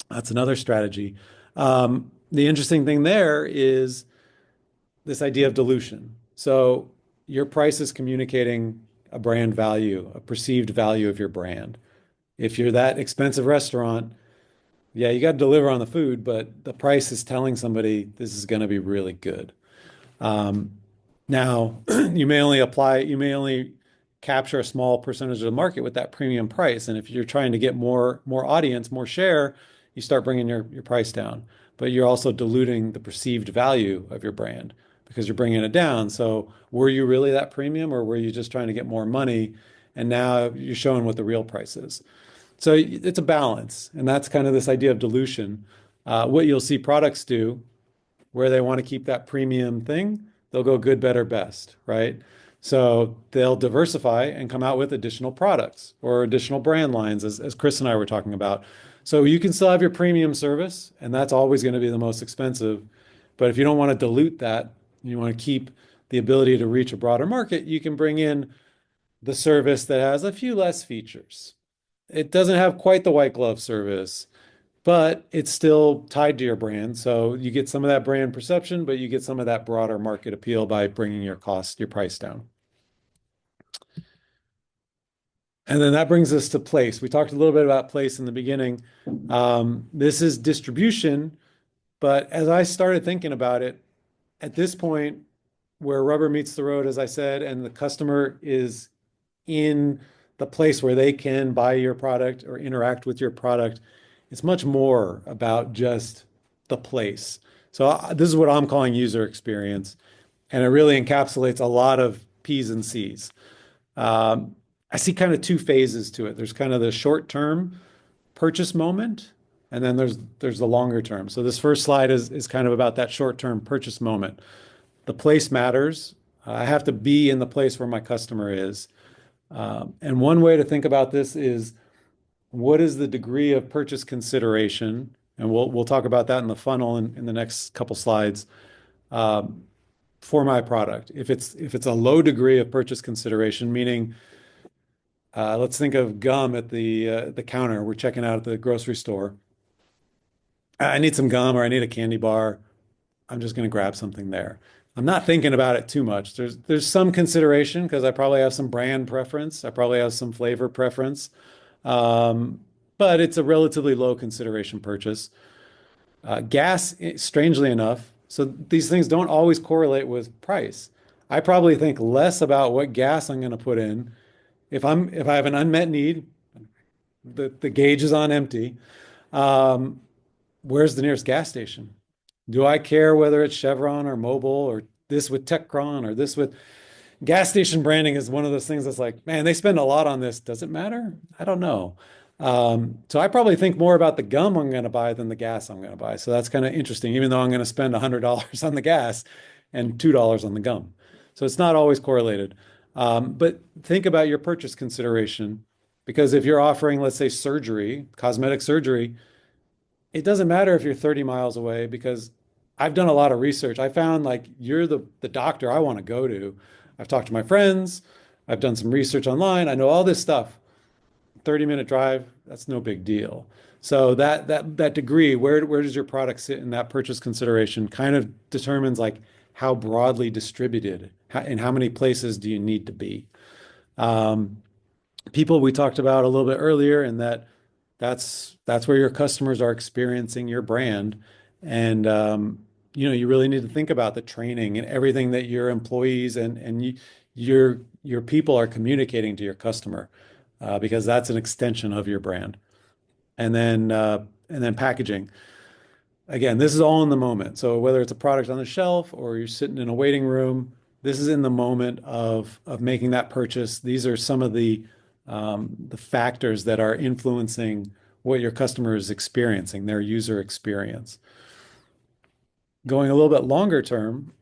That's another strategy. The interesting thing there is this idea of dilution. So your price is communicating a brand value, a perceived value of your brand. If you're that expensive restaurant, yeah, you got to deliver on the food, but the price is telling somebody this is going to be really good. Now, you may only capture a small percentage of the market with that premium price. And if you're trying to get more audience, more share, you start bringing your price down. But you're also diluting the perceived value of your brand because you're bringing it down. So were you really that premium, or were you just trying to get more money? And now you're showing what the real price is. So it's a balance. And that's kind of this idea of dilution. What you'll see products do where they want to keep that premium thing, they'll go good, better, best, right? So they'll diversify and come out with additional products or additional brand lines, as Chris and I were talking about. So you can still have your premium service, and that's always going to be the most expensive. But if you don't want to dilute that, you want to keep the ability to reach a broader market, you can bring in the service that has a few less features. It doesn't have quite the white glove service, but it's still tied to your brand. So you get some of that brand perception, but you get some of that broader market appeal by bringing your price down. And then that brings us to place. We talked a little bit about place in the beginning. This is distribution, but as I started thinking about it, at this point, where rubber meets the road, as I said, and the customer is in the place where they can buy your product or interact with your product. It's much more about just the place. So this is what I'm calling user experience, and it really encapsulates a lot of P's and C's. Um, I see kind of two phases to it. There's kind of the short term purchase moment, and then there's the longer term. So this first slide is kind of about that short term purchase moment. The place matters. I have to be in the place where my customer is. And one way to think about this is what is the degree of purchase consideration? And we'll talk about that in the funnel in the next couple slides um, for my product. If it's a low degree of purchase consideration, meaning let's think of gum at the counter. We're checking out at the grocery store. I need some gum or I need a candy bar. I'm just going to grab something there. I'm not thinking about it too much. There's some consideration because I probably have some brand preference. I probably have some flavor preference. Um, but it's a relatively low consideration purchase. Gas, strangely enough, so these things don't always correlate with price. I probably think less about what gas I'm going to put in. If I have an unmet need, the gauge is on empty. Um, where's the nearest gas station? Do I care whether it's Chevron or Mobil or this with Techron or this with gas station branding is one of those things that's like, man, they spend a lot on this. Does it matter? I don't know. So I probably think more about the gum I'm going to buy than the gas I'm going to buy. So that's kind of interesting, even though I'm going to spend $100 on the gas and $2 on the gum. So it's not always correlated. But think about your purchase consideration because if you're offering, let's say, surgery, cosmetic surgery, it doesn't matter if you're 30 miles away because I've done a lot of research. I found like you're the doctor I want to go to. I've talked to my friends. I've done some research online. I know all this stuff. 30-minute drive, that's no big deal. So that degree, where does your product sit in that purchase consideration kind of determines like how broadly distributed in how many places do you need to be. Um, People we talked about a little bit earlier, and that's where your customers are experiencing your brand. And you really need to think about the training and everything that your employees and your people are communicating to your customer, because that's an extension of your brand. And then packaging. Again, this is all in the moment. So whether it's a product on the shelf or you're sitting in a waiting room, this is in the moment of making that purchase. These are some of the factors that are influencing what your customer is experiencing, their user experience. Going a little bit longer term,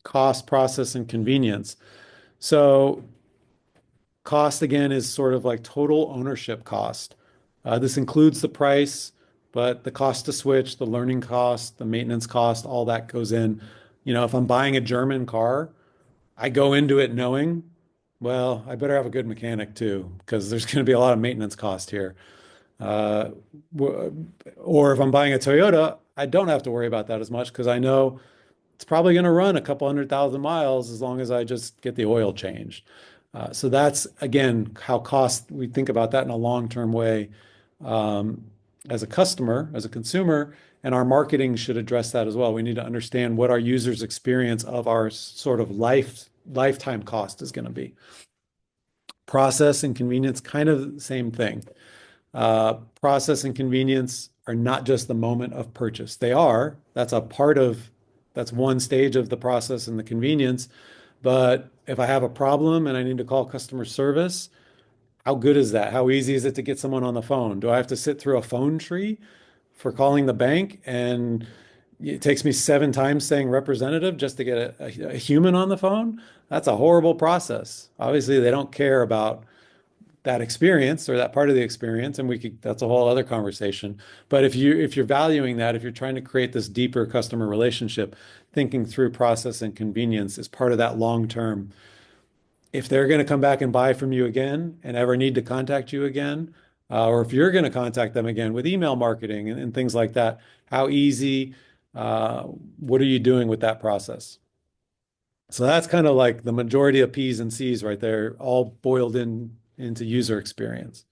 cost, process, and convenience. So cost again is sort of like total ownership cost. This includes the price, but the cost to switch, the learning cost, the maintenance cost, all that goes in. If I'm buying a German car, I go into it knowing, well, I better have a good mechanic too, because there's going to be a lot of maintenance cost here. Uh, or if I'm buying a Toyota, I don't have to worry about that as much because I know it's probably going to run a couple 100,000 miles as long as I just get the oil changed. So that's again how cost we think about that in a long-term way um, as a customer, as a consumer, and our marketing should address that as well. We need to understand what our users' experience of our sort of lifetime cost is going to be. Process and convenience, kind of the same thing. Process and convenience are not just the moment of purchase. They are. That's one stage of the process and the convenience. But if I have a problem and I need to call customer service, how good is that? How easy is it to get someone on the phone? Do I have to sit through a phone tree for calling the bank? And it takes me 7 times saying representative just to get a human on the phone? That's a horrible process. Obviously, they don't care about that experience or that part of the experience, and that's a whole other conversation. But if you're valuing that, if you're trying to create this deeper customer relationship, thinking through process and convenience is part of that long term. If they're going to come back and buy from you again and ever need to contact you again, or if you're going to contact them again with email marketing and things like that, how easy, what are you doing with that process? So that's kind of like the majority of P's and C's right there, all boiled into user experience.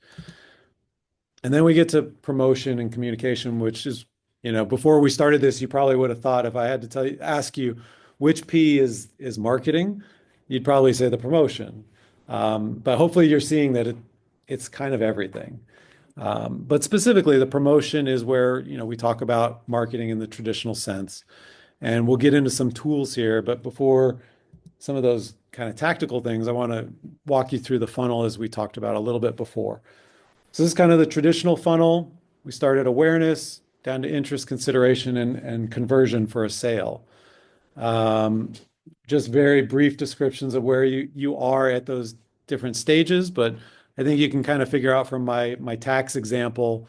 And then we get to promotion and communication, which is, before we started this, you probably would have thought if I had to ask you which P is marketing, you'd probably say the promotion. But hopefully you're seeing that it's kind of everything. But specifically, the promotion is where, we talk about marketing in the traditional sense. And we'll get into some tools here. But before some of those kind of tactical things, I want to walk you through the funnel as we talked about a little bit before. So this is kind of the traditional funnel. We start at awareness down to interest, consideration, and conversion for a sale. Um, just very brief descriptions of where you are at those different stages, but I think you can kind of figure out from my tax example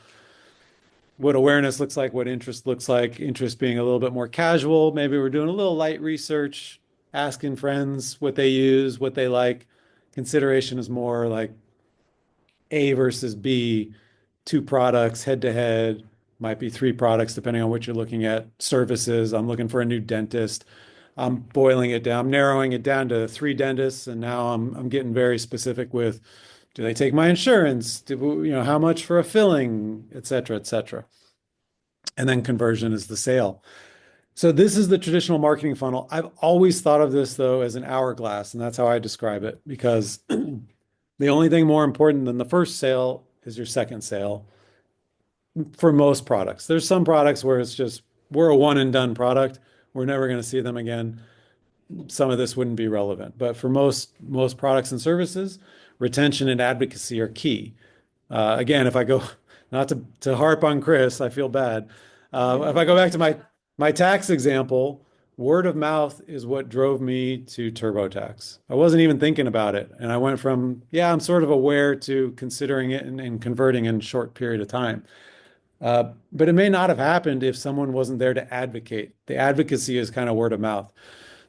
what awareness looks like, what interest looks like. Interest being a little bit more casual. Maybe we're doing a little light research, asking friends what they use, what they like. Consideration is more like A versus B, two products head to head, might be three products depending on what you're looking at. Services, I'm looking for a new dentist. I'm boiling it down, I'm narrowing it down to three dentists, and now I'm getting very specific with, do they take my insurance? How much for a filling, et cetera, et cetera. And then conversion is the sale. So this is the traditional marketing funnel. I've always thought of this though as an hourglass, and that's how I describe it, because the only thing more important than the first sale is your second sale for most products. There's some products where it's just, we're a one and done product. We're never going to see them again. Some of this wouldn't be relevant, but for most products and services, retention and advocacy are key. Again, if I go, not to harp on Chris, I feel bad. If I go back to my tax example, word of mouth is what drove me to TurboTax. I wasn't even thinking about it, and I went from, yeah, I'm sort of aware, to considering it and converting in a short period of time. But it may not have happened if someone wasn't there to advocate. The advocacy is kind of word of mouth.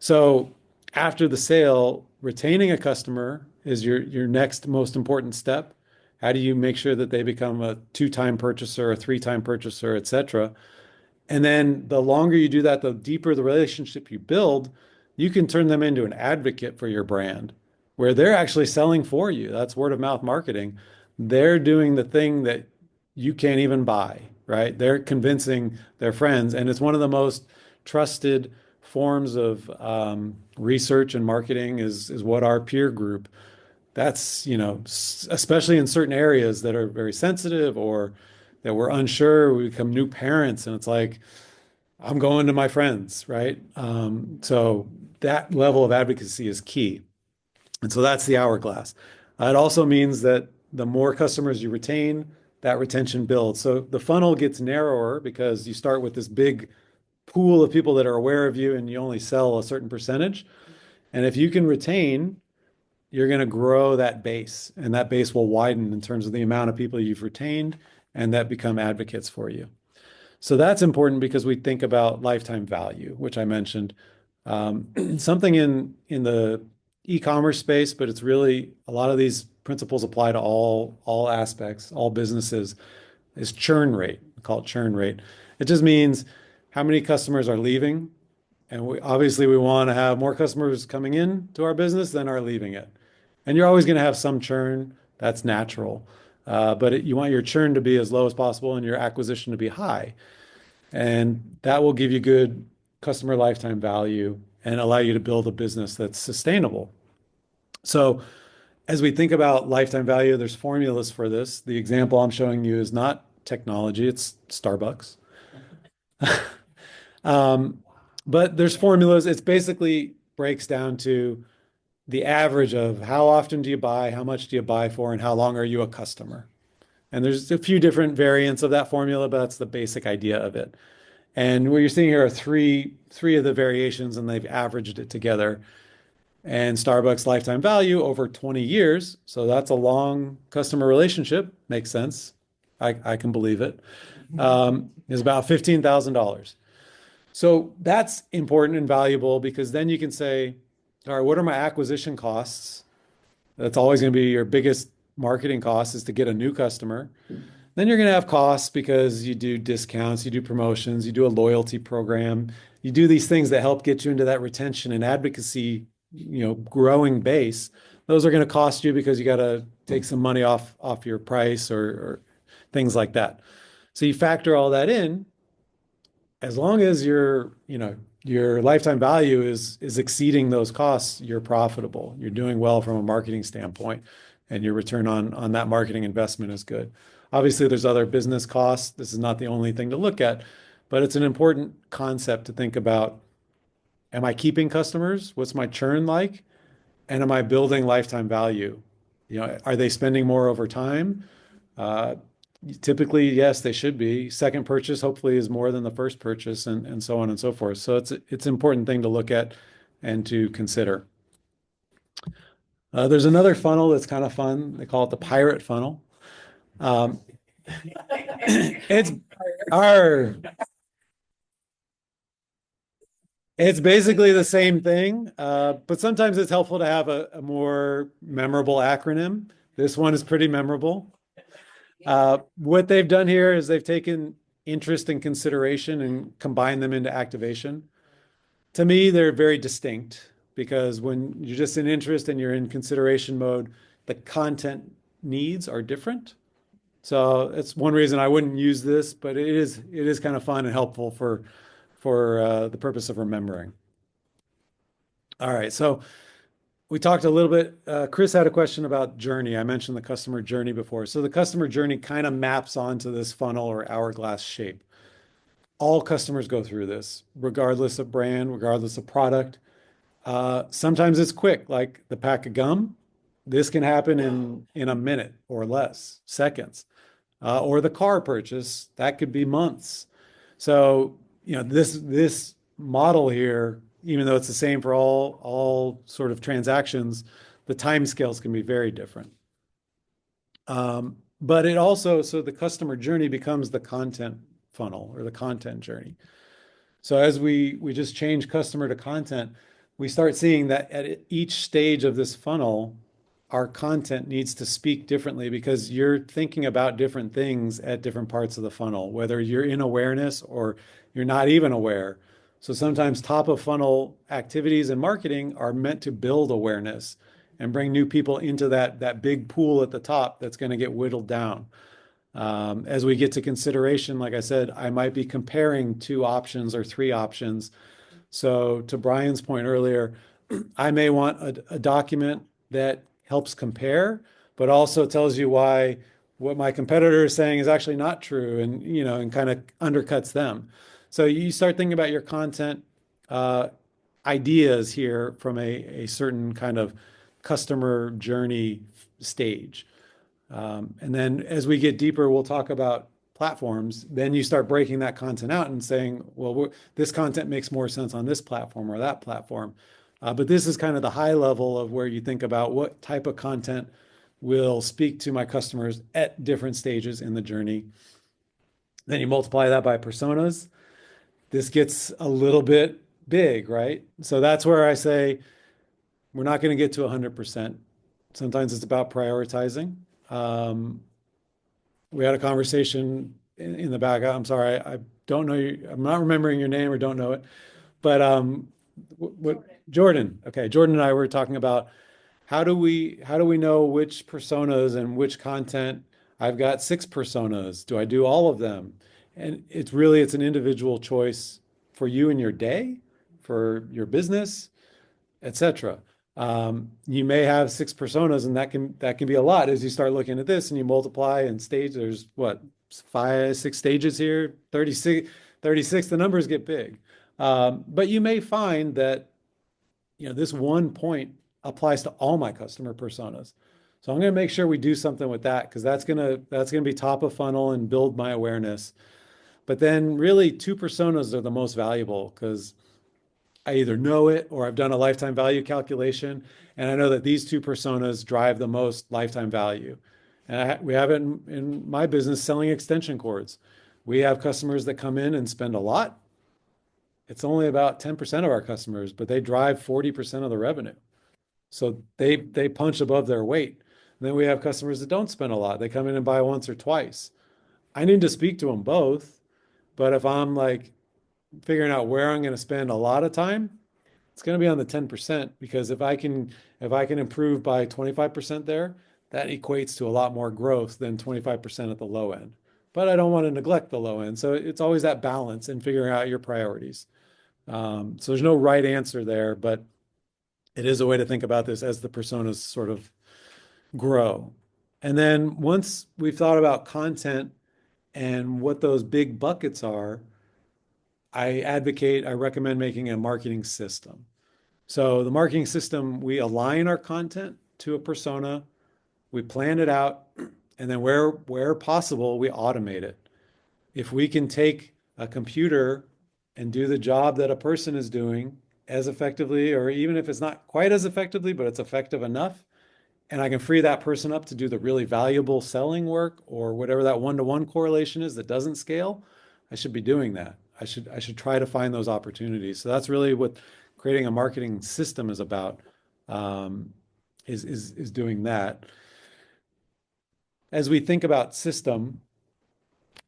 So after the sale, retaining a customer is your next most important step. How do you make sure that they become a two-time purchaser, a three-time purchaser, et cetera? And then the longer you do that, the deeper the relationship you build, you can turn them into an advocate for your brand, where they're actually selling for you. That's word of mouth marketing. They're doing the thing that you can't even buy, right? They're convincing their friends. And it's one of the most trusted forms of research and marketing is what our peer group, that's, especially in certain areas that are very sensitive or that we're unsure, we become new parents, and it's like, I'm going to my friends, right? So that level of advocacy is key. And so that's the hourglass. It also means that the more customers you retain, that retention builds. So the funnel gets narrower because you start with this big pool of people that are aware of you and you only sell a certain percentage. And if you can retain, you're going to grow that base, and that base will widen in terms of the amount of people you've retained and that become advocates for you. So that's important because we think about lifetime value, which I mentioned. Something in the e-commerce space, but it's really a lot of these principles apply to all aspects, all businesses, is churn rate. We call it churn rate. It just means how many customers are leaving. And we want to have more customers coming in to our business than are leaving it. And you're always going to have some churn. That's natural. But you want your churn to be as low as possible and your acquisition to be high. And that will give you good customer lifetime value and allow you to build a business that's sustainable. So as we think about lifetime value, there's formulas for this. The example I'm showing you is not technology, it's Starbucks. But there's formulas. It's basically breaks down to the average of how often do you buy, how much do you buy for, and how long are you a customer? And there's a few different variants of that formula, but that's the basic idea of it. And what you're seeing here are three of the variations, and they've averaged it together. And Starbucks lifetime value over 20 years, so that's a long customer relationship, makes sense. I can believe it. Is about $15,000. So that's important and valuable because then you can say, all right, what are my acquisition costs? That's always going to be your biggest marketing cost, is to get a new customer. Then you're going to have costs because you do discounts, you do promotions, you do a loyalty program, you do these things that help get you into that retention and advocacy, growing base. Those are going to cost you because you got to take some money off your price or things like that. So you factor all that in. As long as you're, your lifetime value is exceeding those costs, you're profitable. You're doing well from a marketing standpoint, and your return on that marketing investment is good. Obviously, there's other business costs. This is not the only thing to look at, but it's an important concept to think about. Am I keeping customers? What's my churn like? And am I building lifetime value? Are they spending more over time? Uh, Typically, yes, they should be. Second purchase hopefully is more than the first purchase, and so on and so forth. So it's an important thing to look at and to consider. There's another funnel that's kind of fun. They call it the pirate funnel. Um, it's our It's basically the same thing, but sometimes it's helpful to have a more memorable acronym. This one is pretty memorable. What they've done here is they've taken interest and consideration and combined them into activation. To me, they're very distinct because when you're just in interest and you're in consideration mode, the content needs are different. So it's one reason I wouldn't use this, but it is kind of fun and helpful for the purpose of remembering. All right, so we talked a little bit. Chris had a question about journey. I mentioned the customer journey before. So the customer journey kind of maps onto this funnel or hourglass shape. All customers go through this, regardless of brand, regardless of product. Sometimes it's quick, like the pack of gum. This can happen in a minute or less, seconds. Or the car purchase, that could be months. So, this model here, even though it's the same for all sort of transactions, the timescales can be very different. But it also, so the customer journey becomes the content funnel or the content journey. So as we just change customer to content, we start seeing that at each stage of this funnel, our content needs to speak differently because you're thinking about different things at different parts of the funnel, whether you're in awareness or you're not even aware. So sometimes top of funnel activities and marketing are meant to build awareness and bring new people into that big pool at the top that's going to get whittled down. As we get to consideration, like I said, I might be comparing two options or three options. So to Brian's point earlier, I may want a document that helps compare, but also tells you why what my competitor is saying is actually not true and kind of undercuts them. So you start thinking about your content ideas here from a certain kind of customer journey stage. And then as we get deeper, we'll talk about platforms. Then you start breaking that content out and saying, well, this content makes more sense on this platform or that platform. But this is kind of the high level of where you think about what type of content will speak to my customers at different stages in the journey. Then you multiply that by personas. This gets a little bit big, right? So that's where I say we're not going to get to 100%. Sometimes it's about prioritizing. We had a conversation in the back. I'm sorry, I don't know you. I'm not remembering your name or don't know it. But what Jordan? Okay, Jordan and I were talking about how do we know which personas and which content? I've got 6 personas. Do I do all of them? And it's an individual choice for you in your day, for your business, etc. You may have 6 personas, and that can be a lot as you start looking at this and you multiply and stage. There's what 5, 6 stages here, 36, 36. The numbers get big, but you may find that this one point applies to all my customer personas. So I'm going to make sure we do something with that because that's gonna be top of funnel and build my awareness. But then really 2 personas are the most valuable because I either know it or I've done a lifetime value calculation, and I know that these 2 personas drive the most lifetime value. And we have it in my business selling extension cords. We have customers that come in and spend a lot. It's only about 10% of our customers, but they drive 40% of the revenue. So they punch above their weight. And then we have customers that don't spend a lot. They come in and buy once or twice. I need to speak to them both, but if I'm like figuring out where I'm going to spend a lot of time, it's going to be on the 10% because if I can improve by 25% there, that equates to a lot more growth than 25% at the low end. But I don't want to neglect the low end. So it's always that balance in figuring out your priorities. So there's no right answer there, but it is a way to think about this as the personas sort of grow. And then once we've thought about content and what those big buckets are, I recommend making a marketing system. So the marketing system, we align our content to a persona, we plan it out, and then where possible, we automate it. If we can take a computer and do the job that a person is doing as effectively, or even if it's not quite as effectively, but it's effective enough, and I can free that person up to do the really valuable selling work or whatever that one-to-one correlation is that doesn't scale, I should be doing that. I should try to find those opportunities. So that's really what creating a marketing system is about, um, is doing that. As we think about system,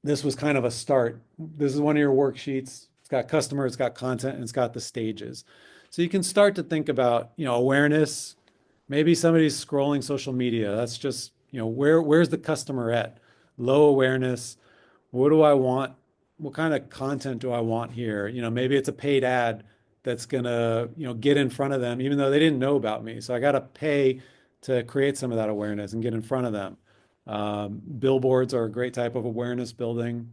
this was kind of a start. This is one of your worksheets. It's got customer, it's got content, and it's got the stages. So you can start to think about, awareness. Maybe somebody's scrolling social media. That's just, where's the customer at? Low awareness. What do I want? What kind of content do I want here? Maybe it's a paid ad that's gonna, get in front of them, even though they didn't know about me. So I got to pay to create some of that awareness and get in front of them. Billboards are a great type of awareness building.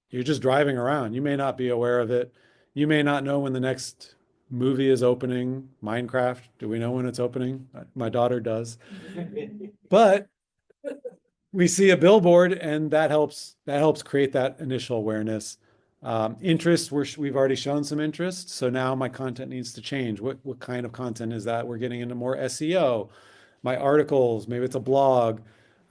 You're just driving around. You may not be aware of it. You may not know when the next movie is opening. Minecraft, do we know when it's opening? My daughter does. But we see a billboard and that helps create that initial awareness. Interest, we've already shown some interest, so now my content needs to change. What kind of content is that? We're getting into more SEO, my articles, maybe it's a blog.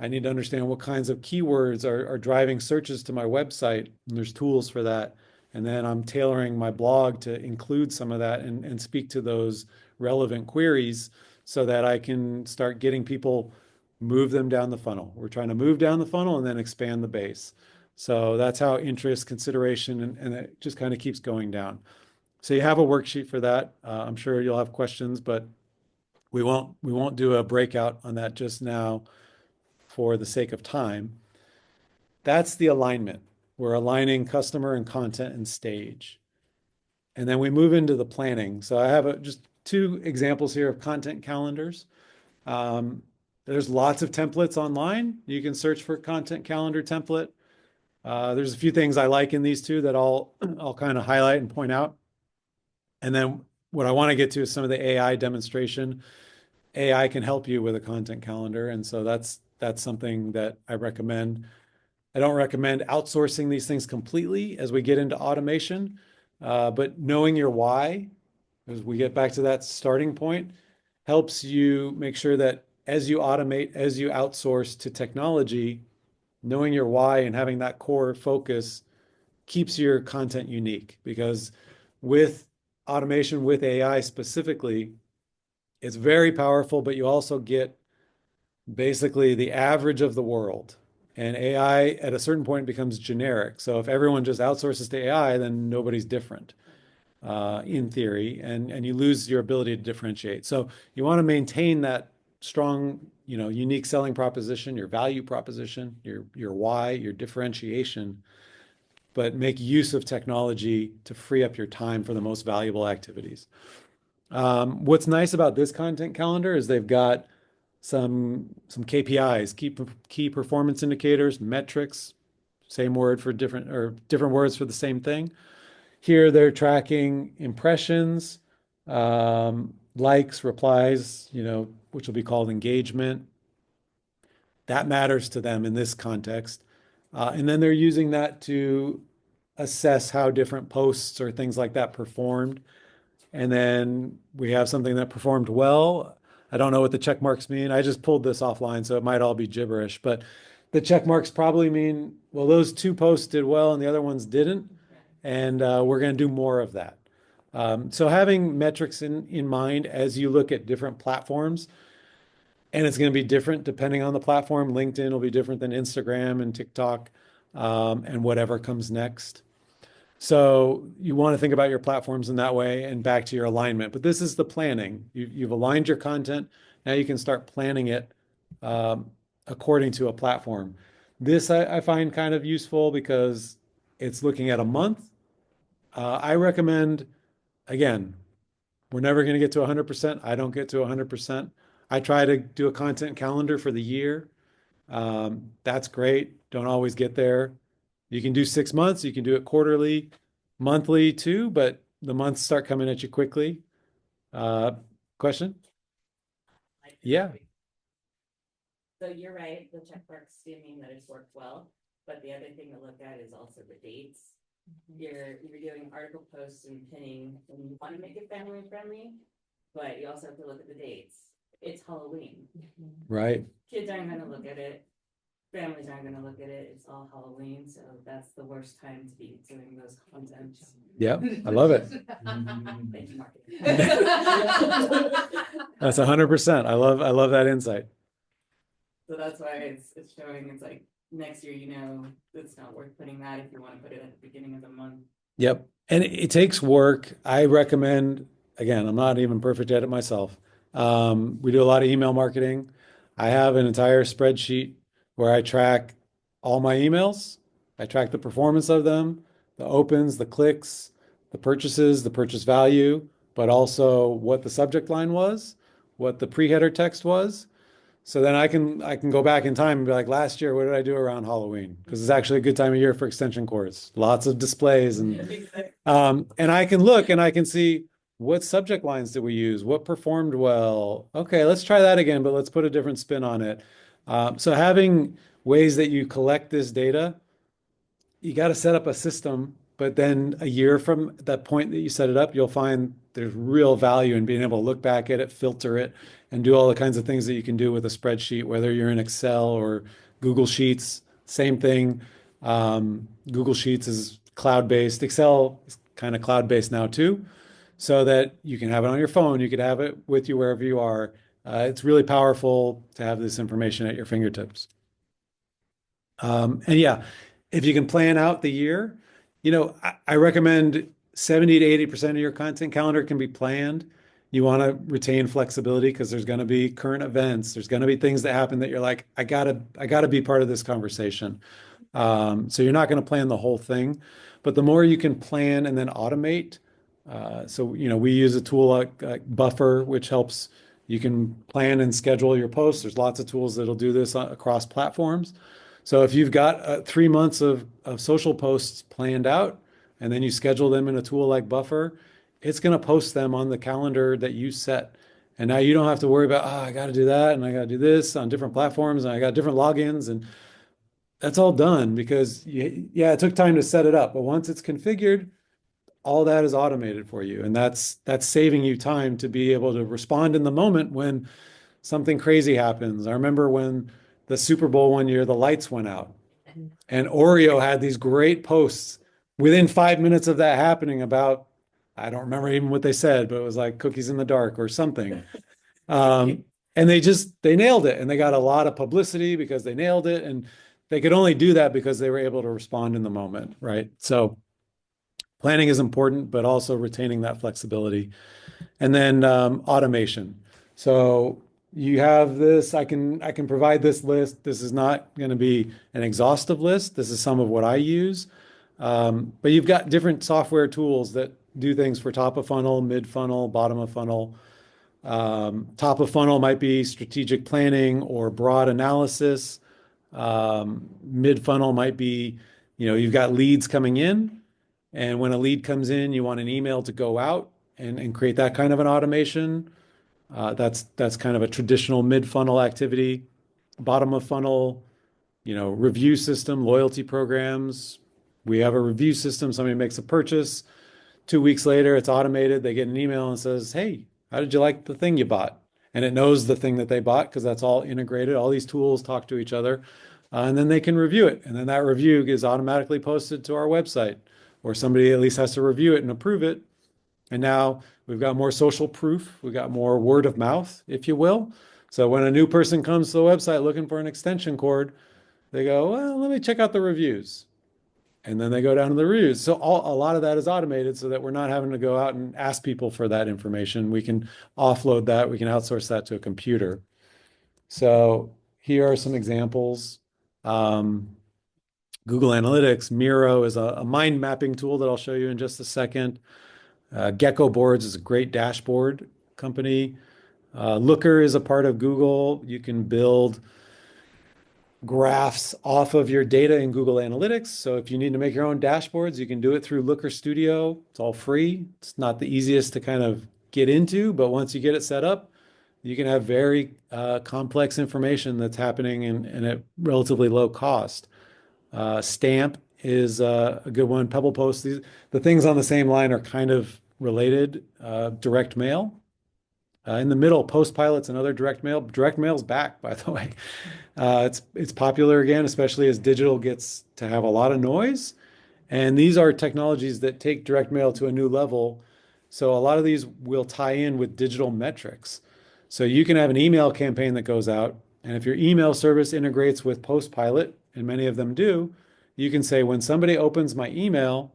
I need to understand what kinds of keywords are driving searches to my website, and there's tools for that. And then I'm tailoring my blog to include some of that and speak to those relevant queries so that I can start getting people, move them down the funnel. We're trying to move down the funnel and then expand the base. So that's how interest, consideration, and it just kind of keeps going down. So you have a worksheet for that. I'm sure you'll have questions, but we won't do a breakout on that just now for the sake of time. That's the alignment. We're aligning customer and content and stage. And then we move into the planning. So I have just two examples here of content calendars. There's lots of templates online. You can search for content calendar template. There's a few things I like in these two that I'll kind of highlight and point out. And then what I want to get to is some of the AI demonstration. AI can help you with a content calendar, and so that's something that I recommend. I don't recommend outsourcing these things completely as we get into automation, but knowing your why, as we get back to that starting point, helps you make sure that as you automate, as you outsource to technology, knowing your why and having that core focus keeps your content unique. Because with automation, with AI specifically, it's very powerful, but you also get basically the average of the world. And AI at a certain point becomes generic. So if everyone just outsources to AI, then nobody's different, in theory, and you lose your ability to differentiate. So you want to maintain that strong, unique selling proposition, your value proposition, your why, your differentiation, but make use of technology to free up your time for the most valuable activities. What's nice about this content calendar is they've got some KPIs, key performance indicators, metrics, same word for different or different words for the same thing. Here they're tracking impressions, likes, replies, which will be called engagement. That matters to them in this context. And then they're using that to assess how different posts or things like that performed. And then we have something that performed well. I don't know what the check marks mean. I just pulled this offline, so it might all be gibberish. But the check marks probably mean, well, those two posts did well and the other ones didn't. And we're going to do more of that. So having metrics in mind as you look at different platforms, and it's going to be different depending on the platform. LinkedIn will be different than Instagram and TikTok, and whatever comes next. So you want to think about your platforms in that way and back to your alignment. But this is the planning. You've aligned your content. Now you can start planning it according to a platform. This I find kind of useful because it's looking at a month I recommend, again, we're never going to get to 100%. I don't get to 100%. I try to do a content calendar for the year. That's great. Don't always get there. You can do 6 months, you can do it quarterly, monthly too, but the months start coming at you quickly. Uh, Question? Yeah. So you're right, the checkmarks do mean that it's worked well, but the other thing to look at is also the dates. You're doing article posts and pinning, and you want to make it family friendly, but you also have to look at the dates. It's Halloween. Right. Kids aren't gonna look at it. Families aren't gonna look at it. It's all Halloween, so that's the worst time to be doing those contents. Yep. I love it. Thank you, marketing. That's 100%. I love that insight. So that's why it's showing, it's like, next year, it's not worth putting that if you want to put it at the beginning of the month. Yep. And it takes work. I recommend, again, I'm not even perfect at it myself. We do a lot of email marketing. I have an entire spreadsheet where I track all my emails. I track the performance of them, the opens, the clicks, the purchases, the purchase value, but also what the subject line was, what the pre-header text was. So then I can go back in time and be like, last year, what did I do around Halloween? Because it's actually a good time of year for extension cords. Lots of displays and I can look and I can see what subject lines did we use? What performed well? Okay, let's try that again, but let's put a different spin on it. So having ways that you collect this data, you got to set up a system, but then a year from that point that you set it up, you'll find there's real value in being able to look back at it, filter it, and do all the kinds of things that you can do with a spreadsheet, whether you're in Excel or Google Sheets, same thing. Google Sheets is cloud-based. Excel is kind of cloud-based now too, so that you can have it on your phone, you could have it with you wherever you are. It's really powerful to have this information at your fingertips. And yeah, if you can plan out the year, I recommend 70 to 80% of your content calendar can be planned. You want to retain flexibility because there's going to be current events. There's going to be things that happen that you're like, I gotta be part of this conversation. So you're not going to plan the whole thing, but the more you can plan and then automate. We use a tool like Buffer, which helps you can plan and schedule your posts. There's lots of tools that'll do this across platforms. So if you've got 3 months of social posts planned out, and then you schedule them in a tool like Buffer, it's going to post them on the calendar that you set. And now you don't have to worry about, I got to do that and I got to do this on different platforms and I got different logins. And that's all done because, yeah, it took time to set it up. But once it's configured, all that is automated for you. And that's saving you time to be able to respond in the moment when something crazy happens. I remember when the Super Bowl one year, the lights went out and Oreo had these great posts within 5 minutes of that happening about, I don't remember even what they said, but it was like cookies in the dark or something. And they nailed it and they got a lot of publicity because they nailed it. And they could only do that because they were able to respond in the moment, right? So planning is important, but also retaining that flexibility. And then automation. So you have this, I can provide this list. This is not going to be an exhaustive list. This is some of what I use. But you've got different software tools that do things for top of funnel, mid funnel, bottom of funnel. Top of funnel might be strategic planning or broad analysis. Mid funnel might be, you've got leads coming in. And when a lead comes in, you want an email to go out and create that kind of an automation. That's kind of a traditional mid-funnel activity. Bottom of funnel, review system, loyalty programs. We have a review system. Somebody makes a purchase. 2 weeks later, it's automated. They get an email and says, "Hey, how did you like the thing you bought?" And it knows the thing that they bought because that's all integrated. All these tools talk to each other, and then they can review it. And then that review is automatically posted to our website, or somebody at least has to review it and approve it. And now we've got more social proof. We've got more word of mouth, if you will. So when a new person comes to the website looking for an extension cord, they go, well, let me check out the reviews. And then they go down to the reviews. So a lot of that is automated so that we're not having to go out and ask people for that information. We can offload that. We can outsource that to a computer. So here are some examples. Google Analytics. Miro is a mind mapping tool that I'll show you in just a second. Gecko Boards is a great dashboard company. Looker is a part of Google. You can build graphs off of your data in Google Analytics. So if you need to make your own dashboards, you can do it through Looker Studio. It's all free. It's not the easiest to kind of get into, but once you get it set up, you can have very complex information that's happening in at relatively low cost. Stamp is a good one. Pebble Post. The things on the same line are kind of related. Direct mail. In the middle, Post Pilot's another direct mail. Direct mail's back, by the way. It's popular again, especially as digital gets to have a lot of noise. And these are technologies that take direct mail to a new level. So a lot of these will tie in with digital metrics. So you can have an email campaign that goes out, and if your email service integrates with Post Pilot, and many of them do, you can say when somebody opens my email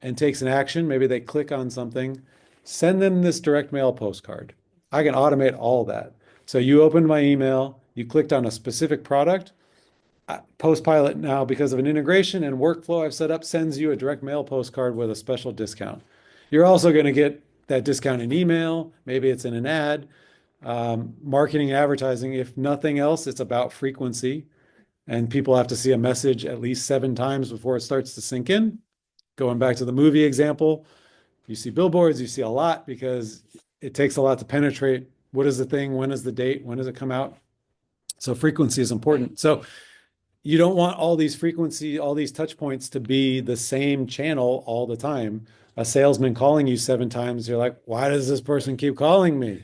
and takes an action, maybe they click on something, send them this direct mail postcard. I can automate all that. So you opened my email, you clicked on a specific product. Postpilot now, because of an integration and workflow I've set up, sends you a direct mail postcard with a special discount. You're also going to get that discount in email. Maybe it's in an ad. Marketing, advertising, if nothing else, it's about frequency. And people have to see a message at least 7 times before it starts to sink in. Going back to the movie example, you see billboards, you see a lot because it takes a lot to penetrate. What is the thing? When is the date? When does it come out? So frequency is important. So you don't want all these touch points to be the same channel all the time. A salesman calling you 7 times, you're like, why does this person keep calling me?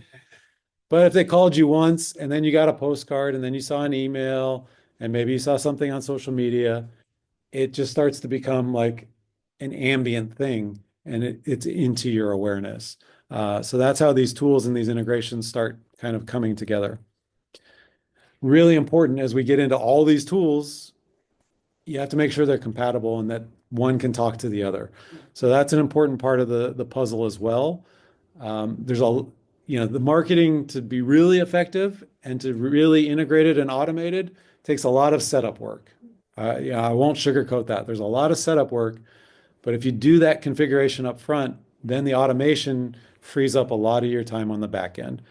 But if they called you once and then you got a postcard and then you saw an email and maybe you saw something on social media, it just starts to become like an ambient thing and it's into your awareness. So that's how these tools and these integrations start kind of coming together. Really important as we get into all these tools, you have to make sure they're compatible and that one can talk to the other. So that's an important part of the puzzle as well. There's the marketing to be really effective and to really integrated and automated takes a lot of setup work. I won't sugarcoat that. There's a lot of setup work, but if you do that configuration up front, then the automation frees up a lot of your time on the back end.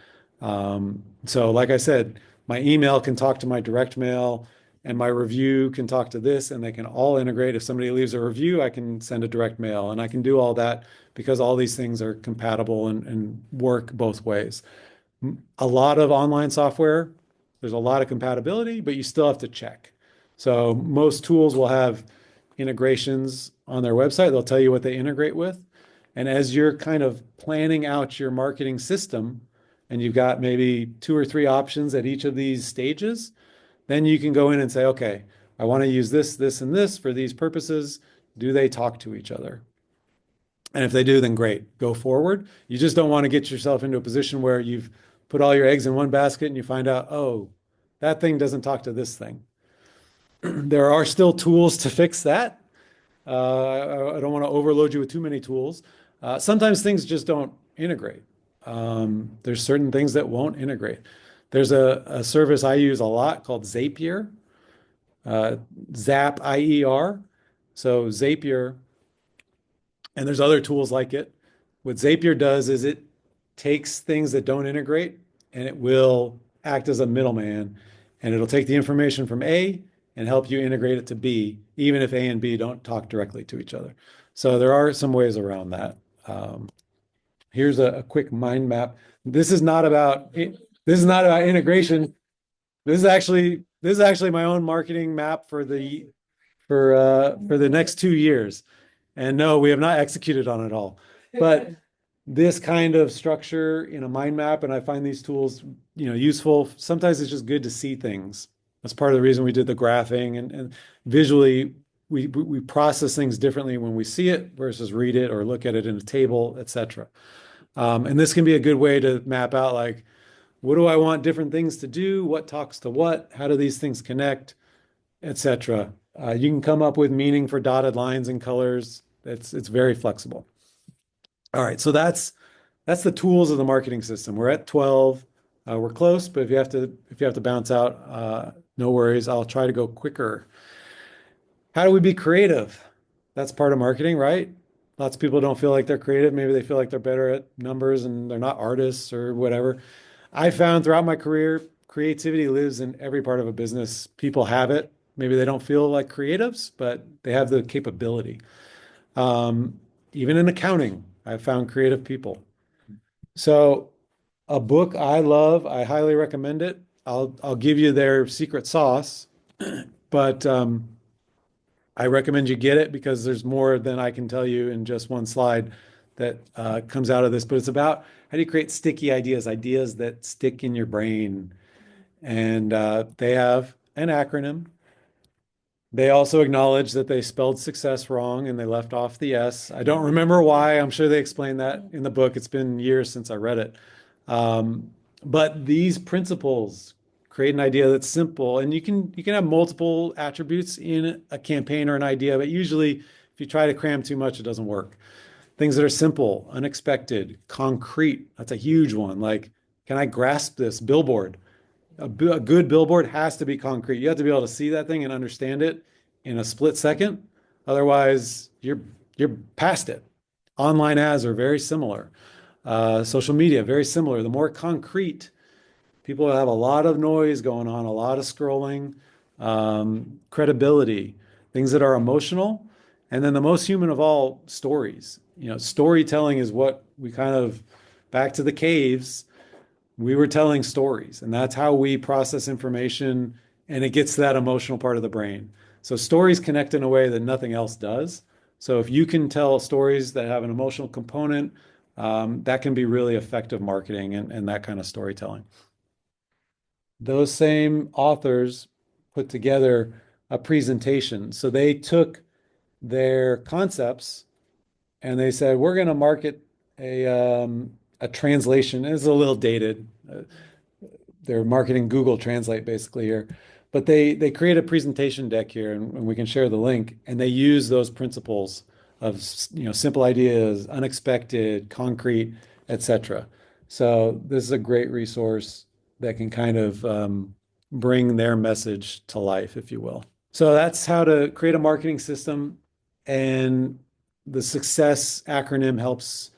So like I said, my email can talk to my direct mail and my review can talk to this and they can all integrate. If somebody leaves a review, I can send a direct mail and I can do all that because all these things are compatible and work both ways. A lot of online software, there's a lot of compatibility, but you still have to check. So most tools will have integrations on their website. They'll tell you what they integrate with. And as you're kind of planning out your marketing system, and you've got maybe 2 or 3 options at each of these stages, then you can go in and say, okay, I want to use this, this, and this for these purposes. Do they talk to each other? And if they do, then great, go forward. You just don't want to get yourself into a position where you've put all your eggs in one basket and you find out, oh, that thing doesn't talk to this thing. There are still tools to fix that. I don't want to overload you with too many tools. Sometimes things just don't integrate. There's certain things that won't integrate. There's a service I use a lot called Zapier, Zap IER. So Zapier, and there's other tools like it. What Zapier does is it takes things that don't integrate and it will act as a middleman and it'll take the information from A and help you integrate it to B, even if A and B don't talk directly to each other. So there are some ways around that. Here's a quick mind map. This is not about integration. This is actually my own marketing map for the next 2 years. And no, we have not executed on it all. But this kind of structure in a mind map, and I find these tools, useful. Sometimes it's just good to see things. That's part of the reason we did the graphing and visually we process things differently when we see it versus read it or look at it in a table, etc. And this can be a good way to map out like, what do I want different things to do? What talks to what? How do these things connect, etc. You can come up with meaning for dotted lines and colors. It's very flexible. All right, so that's the tools of the marketing system. We're at 12. We're close, but if you have to bounce out, no worries. I'll try to go quicker. How do we be creative? That's part of marketing, right? Lots of people don't feel like they're creative. Maybe they feel like they're better at numbers and they're not artists or whatever. I found throughout my career, creativity lives in every part of a business. People have it. Maybe they don't feel like creatives, but they have the capability. Um, Even in accounting, I've found creative people. So, a book I love, I highly recommend it. I'll give you their secret sauce, but I recommend you get it because there's more than I can tell you in just one slide that comes out of this. But it's about how do you create sticky ideas, ideas that stick in your brain. And they have an acronym. They also acknowledge that they spelled success wrong and they left off the S. I don't remember why. I'm sure they explain that in the book. It's been years since I read it. Um, but these principles create an idea that's simple, and you can have multiple attributes in a campaign or an idea, but usually if you try to cram too much, it doesn't work. Things that are simple, unexpected, concrete. That's a huge one. Like, can I grasp this billboard? A good billboard has to be concrete. You have to be able to see that thing and understand it in a split second. Otherwise, you're past it. Online ads are very similar. Social media, very similar. The more concrete, people have a lot of noise going on, a lot of scrolling, credibility, things that are emotional. And then the most human of all, stories. Storytelling is what we kind of, back to the caves, we were telling stories, and that's how we process information, and it gets to that emotional part of the brain. So stories connect in a way that nothing else does. So if you can tell stories that have an emotional component, that can be really effective marketing and that kind of storytelling. Those same authors put together a presentation. So they took their concepts and they said, we're going to market a translation. It's a little dated. They're marketing Google Translate basically here, but they create a presentation deck here, and we can share the link. And they use those principles of simple ideas, unexpected, concrete, etc. So this is a great resource that can kind of bring their message to life, if you will. So that's how to create a marketing system, and the success acronym helps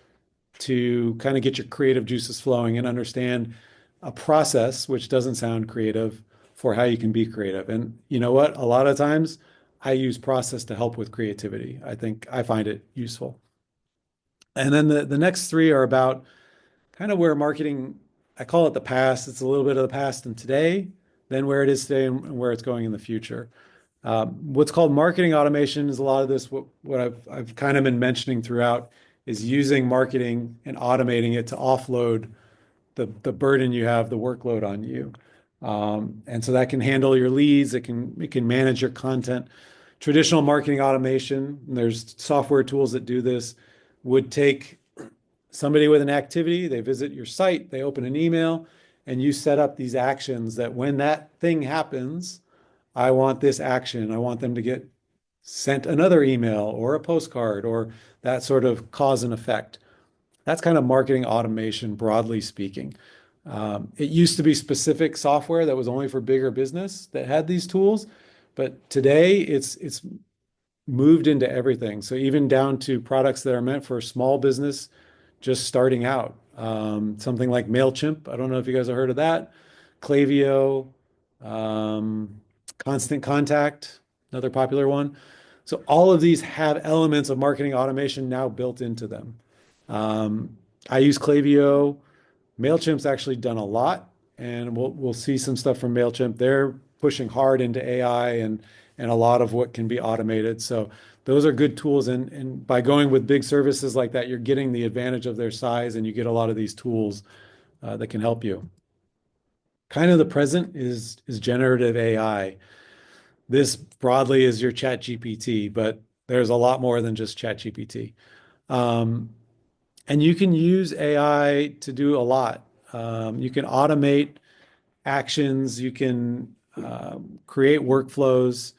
to kind of get your creative juices flowing and understand a process, which doesn't sound creative, for how you can be creative. And you know what? A lot of times I use process to help with creativity. I find it useful. And then the next three are about kind of where marketing, I call it the past. It's a little bit of the past and today, then where it is today and where it's going in the future. What's called marketing automation is a lot of this, what I've kind of been mentioning throughout, is using marketing and automating it to offload the burden you have, the workload on you. And so that can handle your leads, it can manage your content. Traditional marketing automation, and there's software tools that do this, would take somebody with an activity, they visit your site, they open an email, and you set up these actions that when that thing happens, I want this action. I want them to get sent another email or a postcard or that sort of cause and effect. That's kind of marketing automation, broadly speaking. It used to be specific software that was only for bigger business that had these tools, but today it's moved into everything. So even down to products that are meant for small business just starting out. Something like MailChimp. I don't know if you guys have heard of that. Klaviyo, Constant Contact, another popular one. So all of these have elements of marketing automation now built into them. I use Klaviyo. MailChimp's actually done a lot, and we'll see some stuff from MailChimp. They're pushing hard into AI and a lot of what can be automated. So those are good tools. And by going with big services like that, you're getting the advantage of their size, and you get a lot of these tools that can help you. Kind of the present is generative AI. This broadly is your Chat GPT, but there's a lot more than just Chat GPT. And you can use AI to do a lot. You can automate actions, you can create workflows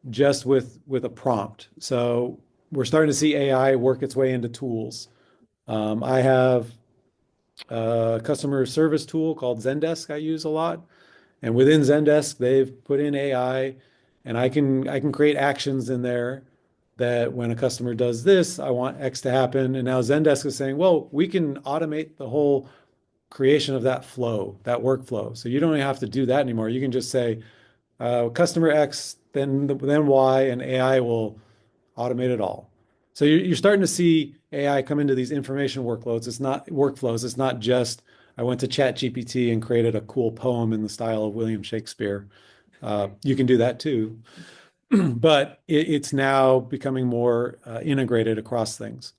just with a prompt. So we're starting to see AI work its way into tools. I have a customer service tool called Zendesk I use a lot. And within Zendesk, they've put in AI, and I can create actions in there that when a customer does this, I want X to happen. And now Zendesk is saying, well, we can automate the whole creation of that flow, that workflow. So you don't even have to do that anymore. You can just say, customer X, then Y, and AI will automate it all. So you're starting to see AI come into these information workloads. It's not workflows. It's not just I went to ChatGPT and created a cool poem in the style of William Shakespeare. You can do that too, but it's now becoming more integrated across things.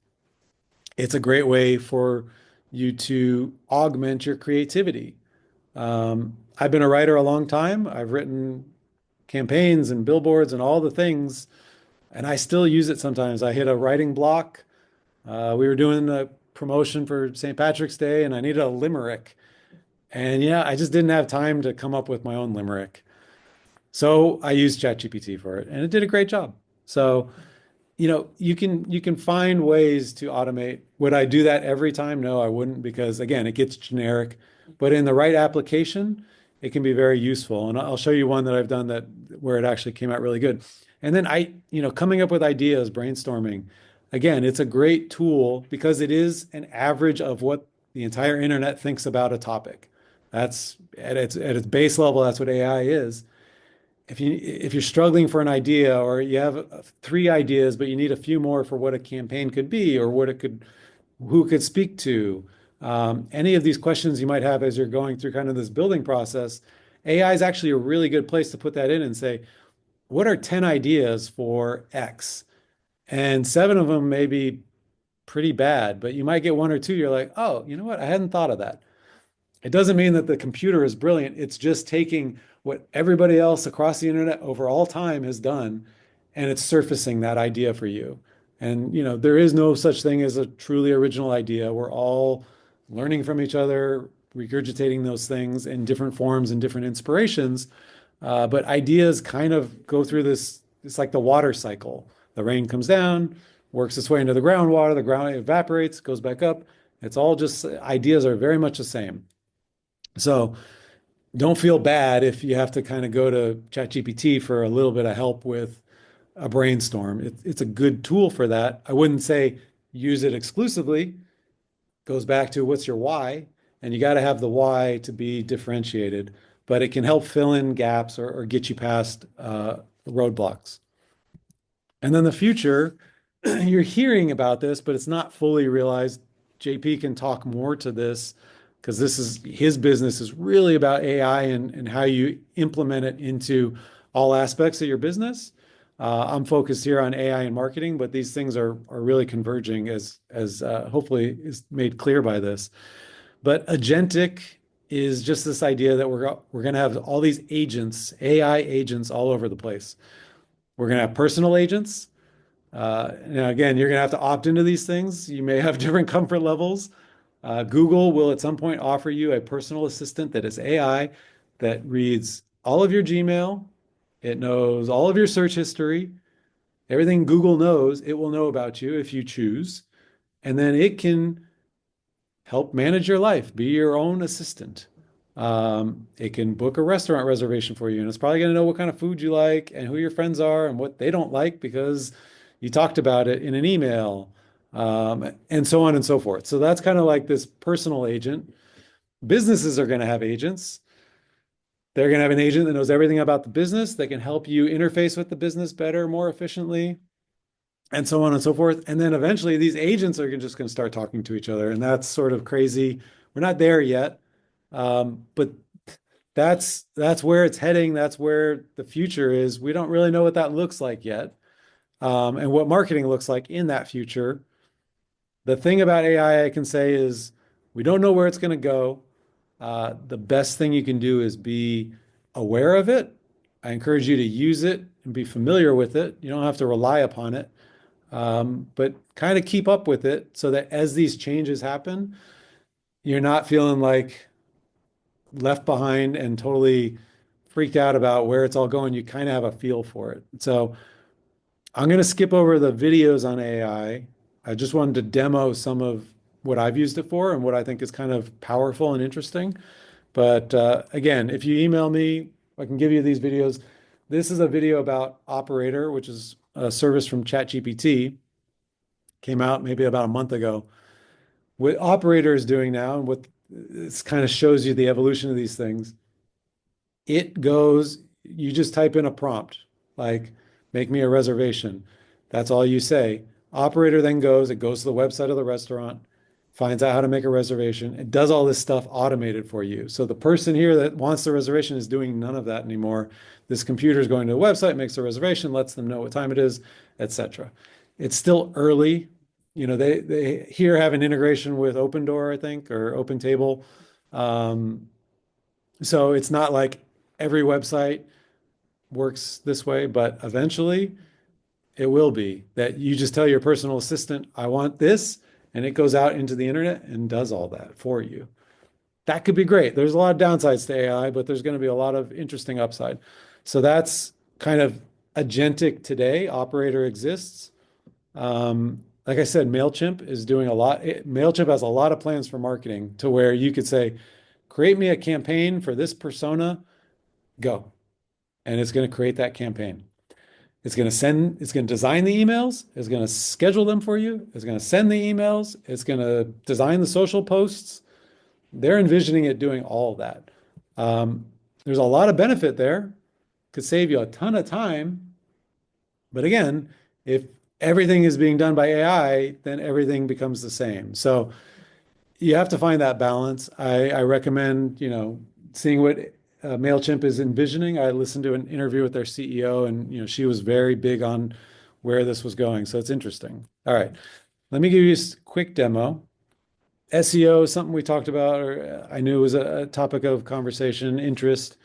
It's a great way for you to augment your creativity. I've been a writer a long time. I've written campaigns and billboards and all the things, and I still use it sometimes. I hit a writing block. We were doing a promotion for St. Patrick's Day, and I needed a limerick. And yeah, I just didn't have time to come up with my own limerick. So I used ChatGPT for it, and it did a great job. So you can find ways to automate. Would I do that every time? No, I wouldn't, because again, it gets generic. But in the right application, it can be very useful. And I'll show you one that I've done that where it actually came out really good. And then coming up with ideas, brainstorming. Again, it's a great tool because it is an average of what the entire internet thinks about a topic. That's at its base level, that's what AI is. If you're struggling for an idea, or you have three ideas but you need a few more for what a campaign could be, or who could speak to, any of these questions you might have as you're going through kind of this building process, AI is actually a really good place to put that in and say, what are 10 ideas for X? And seven of them may be pretty bad, but you might get one or two. You're like, oh, you know what? I hadn't thought of that. It doesn't mean that the computer is brilliant. It's just taking what everybody else across the internet over all time has done, and it's surfacing that idea for you. And there is no such thing as a truly original idea. We're all learning from each other, regurgitating those things in different forms and different inspirations. But ideas kind of go through this. It's like the water cycle. The rain comes down, works its way into the groundwater, the ground evaporates, goes back up. It's all just ideas are very much the same. So don't feel bad if you have to kind of go to ChatGPT for a little bit of help with a brainstorm. It's a good tool for that. I wouldn't say use it exclusively. Goes back to what's your why, and you got to have the why to be differentiated, but it can help fill in gaps or get you past roadblocks. And then the future, you're hearing about this, but it's not fully realized. JP can talk more to this because his business is really about AI and how you implement it into all aspects of your business. I'm focused here on AI and marketing, but these things are really converging as hopefully is made clear by this. But agentic is just this idea that we're going to have all these agents, AI agents all over the place. We're going to have personal agents. Now, again, you're going to have to opt into these things. You may have different comfort levels. Google will at some point offer you a personal assistant that is AI that reads all of your Gmail. It knows all of your search history. Everything Google knows, it will know about you if you choose. And then it can help manage your life, be your own assistant. It can book a restaurant reservation for you, and it's probably going to know what kind of food you like and who your friends are and what they don't like because you talked about it in an email, and so on and so forth. So that's kind of like this personal agent. Businesses are going to have agents. They're going to have an agent that knows everything about the business that can help you interface with the business better, more efficiently, and so on and so forth. And then eventually these agents are just going to start talking to each other. And that's sort of crazy. We're not there yet. But that's where it's heading. That's where the future is. We don't really know what that looks like yet. And what marketing looks like in that future. The thing about AI I can say is we don't know where it's going to go. The best thing you can do is be aware of it. I encourage you to use it and be familiar with it. You don't have to rely upon it, but kind of keep up with it so that as these changes happen, you're not feeling like left behind and totally freaked out about where it's all going. You kind of have a feel for it. So I'm going to skip over the videos on AI. I just wanted to demo some of what I've used it for and what I think is kind of powerful and interesting. But again, if you email me, I can give you these videos. this is a video about Operator, which is a service from ChatGPT. Came out maybe about a month ago. What Operator is doing now, and what this kind of shows you the evolution of these things, it goes, you just type in a prompt, like, make me a reservation. That's all you say. Operator then goes, it goes to the website of the restaurant, finds out how to make a reservation. It does all this stuff automated for you. So the person here that wants the reservation is doing none of that anymore. This computer is going to the website, makes a reservation, lets them know what time it is, etc. It's still early. You know, they here have an integration with Open Door, I think, or Open Table. So it's not like every website works this way, but eventually it will be that you just tell your personal assistant, I want this, and it goes out into the internet and does all that for you. That could be great. There's a lot of downsides to AI, but there's going to be a lot of interesting upside. So that's kind of agentic today. Operator exists. Like I said, MailChimp is doing a lot. MailChimp has a lot of plans for marketing to where you could say, create me a campaign for this persona, go. And it's going to create that campaign. It's going to design the emails, it's going to schedule them for you, it's going to send the emails, it's going to design the social posts. They're envisioning it doing all of that. There's a lot of benefit there, could save you a ton of time. But again, if everything is being done by AI, then everything becomes the same. So you have to find that balance. I recommend, seeing what MailChimp is envisioning. I listened to an interview with their CEO, and she was very big on where this was going. So it's interesting. All right, let me give you a quick demo. SEO is something we talked about, or I knew it was a topic of conversation, interest.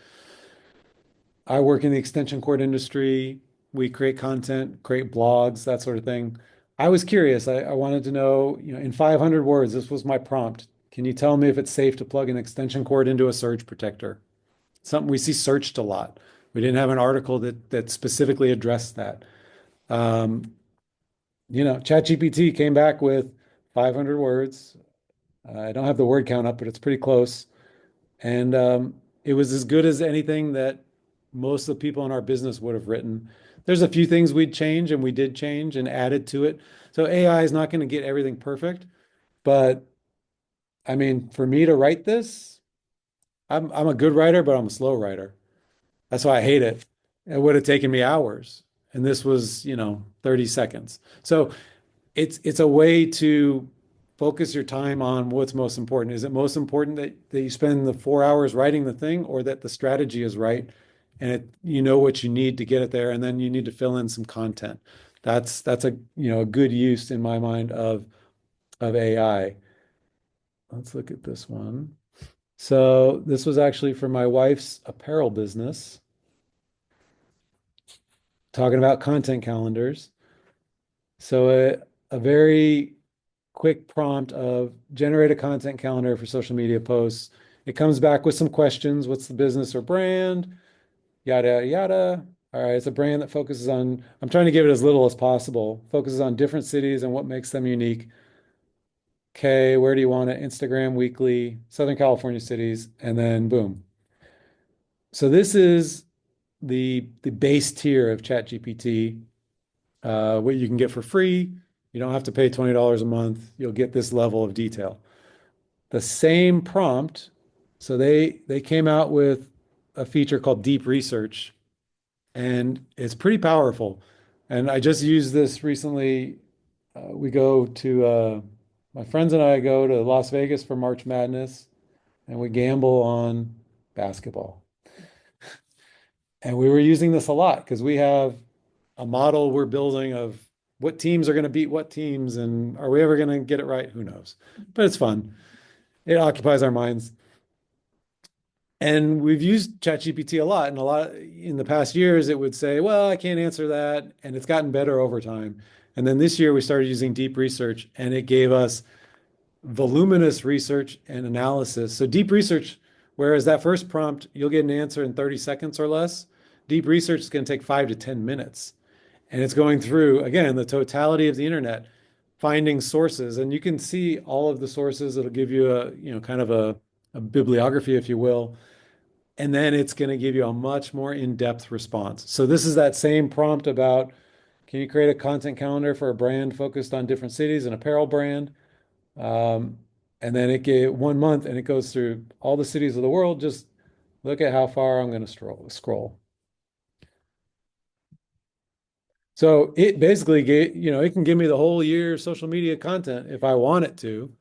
I work in the extension cord industry. We create content, create blogs, that sort of thing. I was curious. I wanted to know, in 500 words, this was my prompt. Can you tell me if it's safe to plug an extension cord into a surge protector? Something we see searched a lot. We didn't have an article that specifically addressed that. ChatGPT came back with 500 words. I don't have the word count up, but it's pretty close. And it was as good as anything that most of the people in our business would have written. There's a few things we'd change, and we did change and added to it. So AI is not going to get everything perfect, but I mean, for me to write this, I'm a good writer, but I'm a slow writer. That's why I hate it. It would have taken me hours, and this was, 30 seconds. So it's a way to focus your time on what's most important. Is it most important that you spend the 4 hours writing the thing, or that the strategy is right and you know what you need to get it there, and then you need to fill in some content. That's a a good use in my mind of AI. Let's look at this one. So this was actually for my wife's apparel business, talking about content calendars. So a very quick prompt of generate a content calendar for social media posts. It comes back with some questions. What's the business or brand? Yada, yada. All right, it's a brand that focuses on, I'm trying to give it as little as possible, focuses on different cities and what makes them unique. Okay, where do you want it? Instagram, weekly, Southern California cities, and then boom. So this is the base tier of ChatGPT, what you can get for free. You don't have to pay $20 a month. You'll get this level of detail. The same prompt, so they came out with a feature called deep research, and it's pretty powerful. And I just used this recently. We go to my friends and I go to Las Vegas for March Madness, and we gamble on basketball. And we were using this a lot because we have a model we're building of what teams are going to beat what teams, and are we ever going to get it right? Who knows? But it's fun. It occupies our minds. And we've used ChatGPT a lot, and a lot in the past years, it would say, well, I can't answer that. And it's gotten better over time. And then this year we started using deep research, and it gave us voluminous research and analysis. So deep research, whereas that first prompt, you'll get an answer in 30 seconds or less. Deep research is going to take 5 to 10 minutes. And it's going through, again, the totality of the internet, finding sources. And you can see all of the sources. It'll give you a, kind of a bibliography, if you will. and then it's going to give you a much more in-depth response. So this is that same prompt about, can you create a content calendar for a brand focused on different cities, an apparel brand? Um, and then it gave 1 month and it goes through all the cities of the world. Just look at how far I'm going to scroll. So it basically gave, it can give me the whole year social media content if I want it to.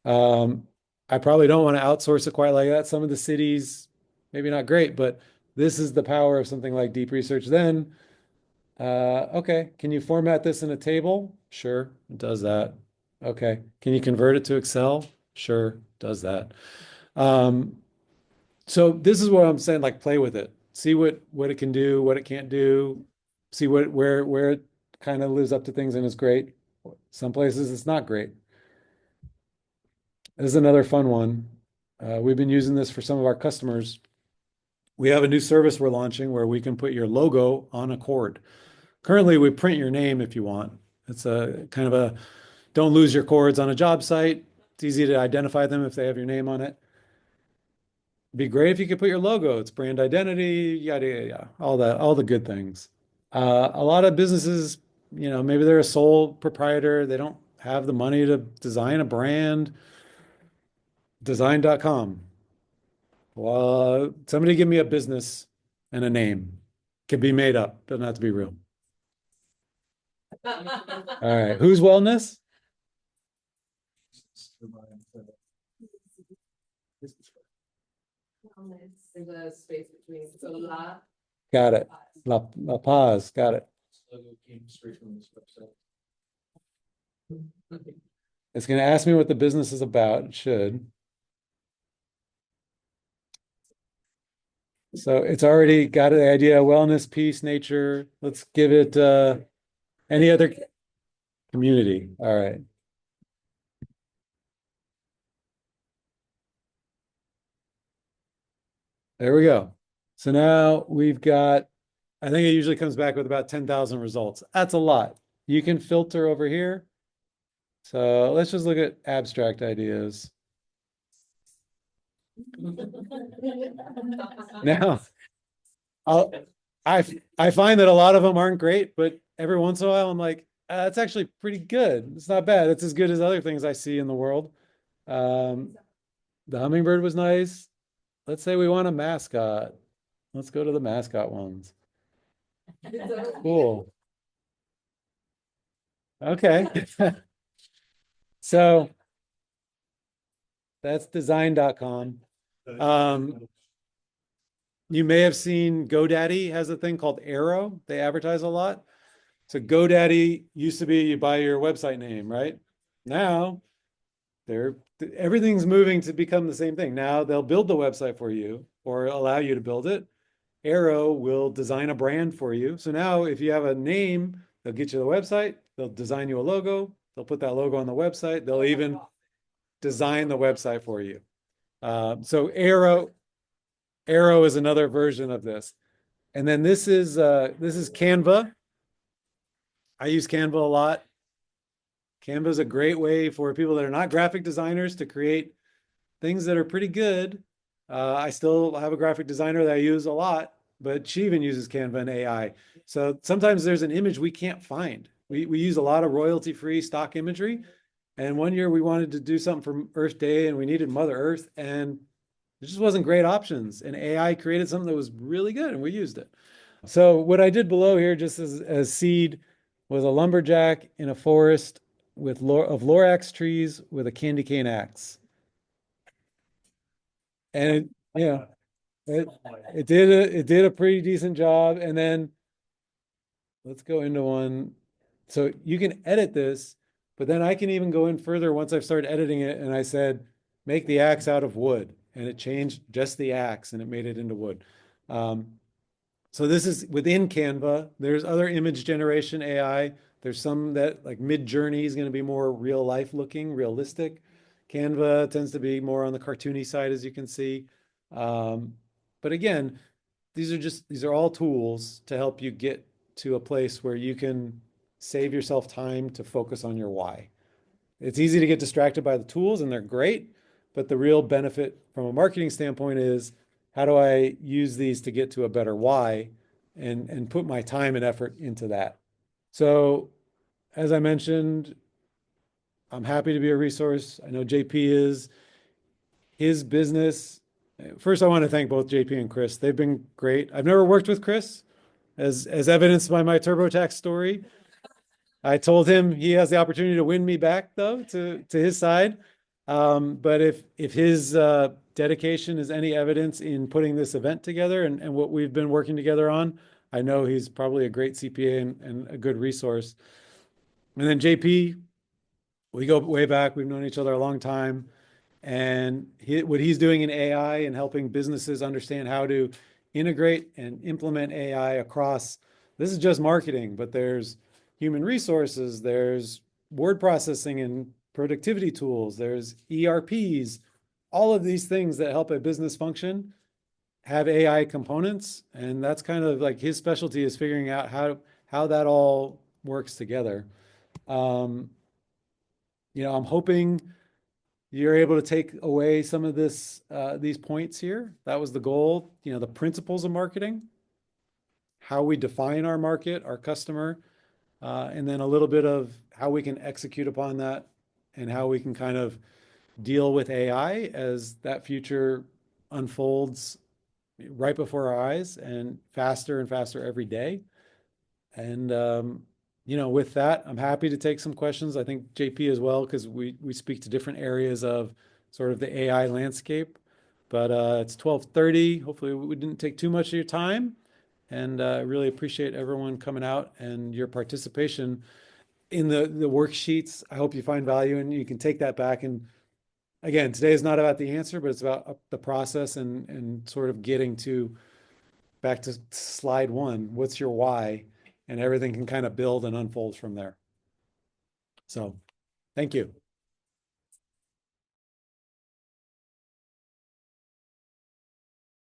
I probably don't want to outsource it quite like that. Some of the cities, maybe not great, but this is the power of something like deep research. Then, okay, can you format this in a table? Sure, it does that. Okay, can you convert it to Excel? Sure, does that. So this is what I'm saying, like play with it. See what it can do, what it can't do. See where it kind of lives up to things and is great. Some places it's not great. This is another fun one. We've been using this for some of our customers. We have a new service we're launching where we can put your logo on a cord. Currently, we print your name if you want. It's a kind of a don't lose your cords on a job site. It's easy to identify them if they have your name on it. It'd be great if you could put your logo. It's brand identity, yada yada yada, all the good things. A lot of businesses, maybe they're a sole proprietor. They don't have the money to design a brand. Design.com. Well, somebody give me a business and a name. Could be made up, doesn't have to be real. All right. Who's wellness? There's a space between, so la. Got it. La Paz. Got it. Logo came straight from this website. It's going to ask me what the business is about. It should. So it's already got the idea, wellness, peace, nature. Let's give it any other community. All right. There we go. So now we've got, I think it usually comes back with about 10,000 results. That's a lot. You can filter over here. So let's just look at abstract ideas. Now, I find that a lot of them aren't great, but every once in a while I'm like, that's actually pretty good. It's not bad. It's as good as other things I see in the world. The hummingbird was nice. Let's say we want a mascot. Let's go to the mascot ones. Cool. Okay. So that's design.com. You may have seen GoDaddy has a thing called Arrow. They advertise a lot. So GoDaddy used to be you buy your website name, right? Now everything's moving to become the same thing. Now they'll build the website for you or allow you to build it. Arrow will design a brand for you. So now if you have a name, they'll get you the website, they'll design you a logo, they'll put that logo on the website, they'll even design the website for you. So Arrow is another version of this. And then this is Canva. I use Canva a lot. Canva is a great way for people that are not graphic designers to create things that are pretty good. I still have a graphic designer that I use a lot, but she even uses Canva and AI. So sometimes there's an image we can't find. We use a lot of royalty-free stock imagery. And one year we wanted to do something for Earth Day and we needed Mother Earth and there just wasn't great options. And AI created something that was really good and we used it. So what I did below here, just as seed, was a lumberjack in a forest of Lorax trees with a candy cane axe. And it did a pretty decent job. And then let's go into one. So you can edit this, but then I can even go in further once I've started editing it. And I said, make the axe out of wood. And it changed just the axe and it made it into wood. So this is within Canva. There's other image generation AI. There's some that like Mid-Journey is going to be more real life looking, realistic. Canva tends to be more on the cartoony side, as you can see. But again, these are all tools to help you get to a place where you can save yourself time to focus on your why. It's easy to get distracted by the tools and they're great, but the real benefit from a marketing standpoint is how do I use these to get to a better why and put my time and effort into that. So as I mentioned, I'm happy to be a resource. I know JP is. His business. First, I want to thank both JP and Chris. They've been great. I've never worked with Chris, as evidenced by my TurboTax story. I told him he has the opportunity to win me back, though, to his side. But if his dedication is any evidence in putting this event together and what we've been working together on, I know he's probably a great CPA and a good resource. And then JP, we go way back. We've known each other a long time. And what he's doing in AI and helping businesses understand how to integrate and implement AI across, this is just marketing, but there's human resources, there's word processing and productivity tools, there's ERPs, all of these things that help a business function have AI components. And that's kind of like his specialty, is figuring out how that all works together. I'm hoping you're able to take away some of these points here. That was the goal. The principles of marketing, how we define our market, our customer, and then a little bit of how we can execute upon that and how we can kind of deal with AI as that future unfolds right before our eyes and faster every day. And with that, I'm happy to take some questions. I think JP as well, because we speak to different areas of sort of the AI landscape. But it's 12:30. Hopefully we didn't take too much of your time. And I really appreciate everyone coming out and your participation in the worksheets. I hope you find value and you can take that back. And again, today is not about the answer, but it's about the process and sort of getting back to slide one. What's your why? And everything can kind of build and unfold from there. So thank you.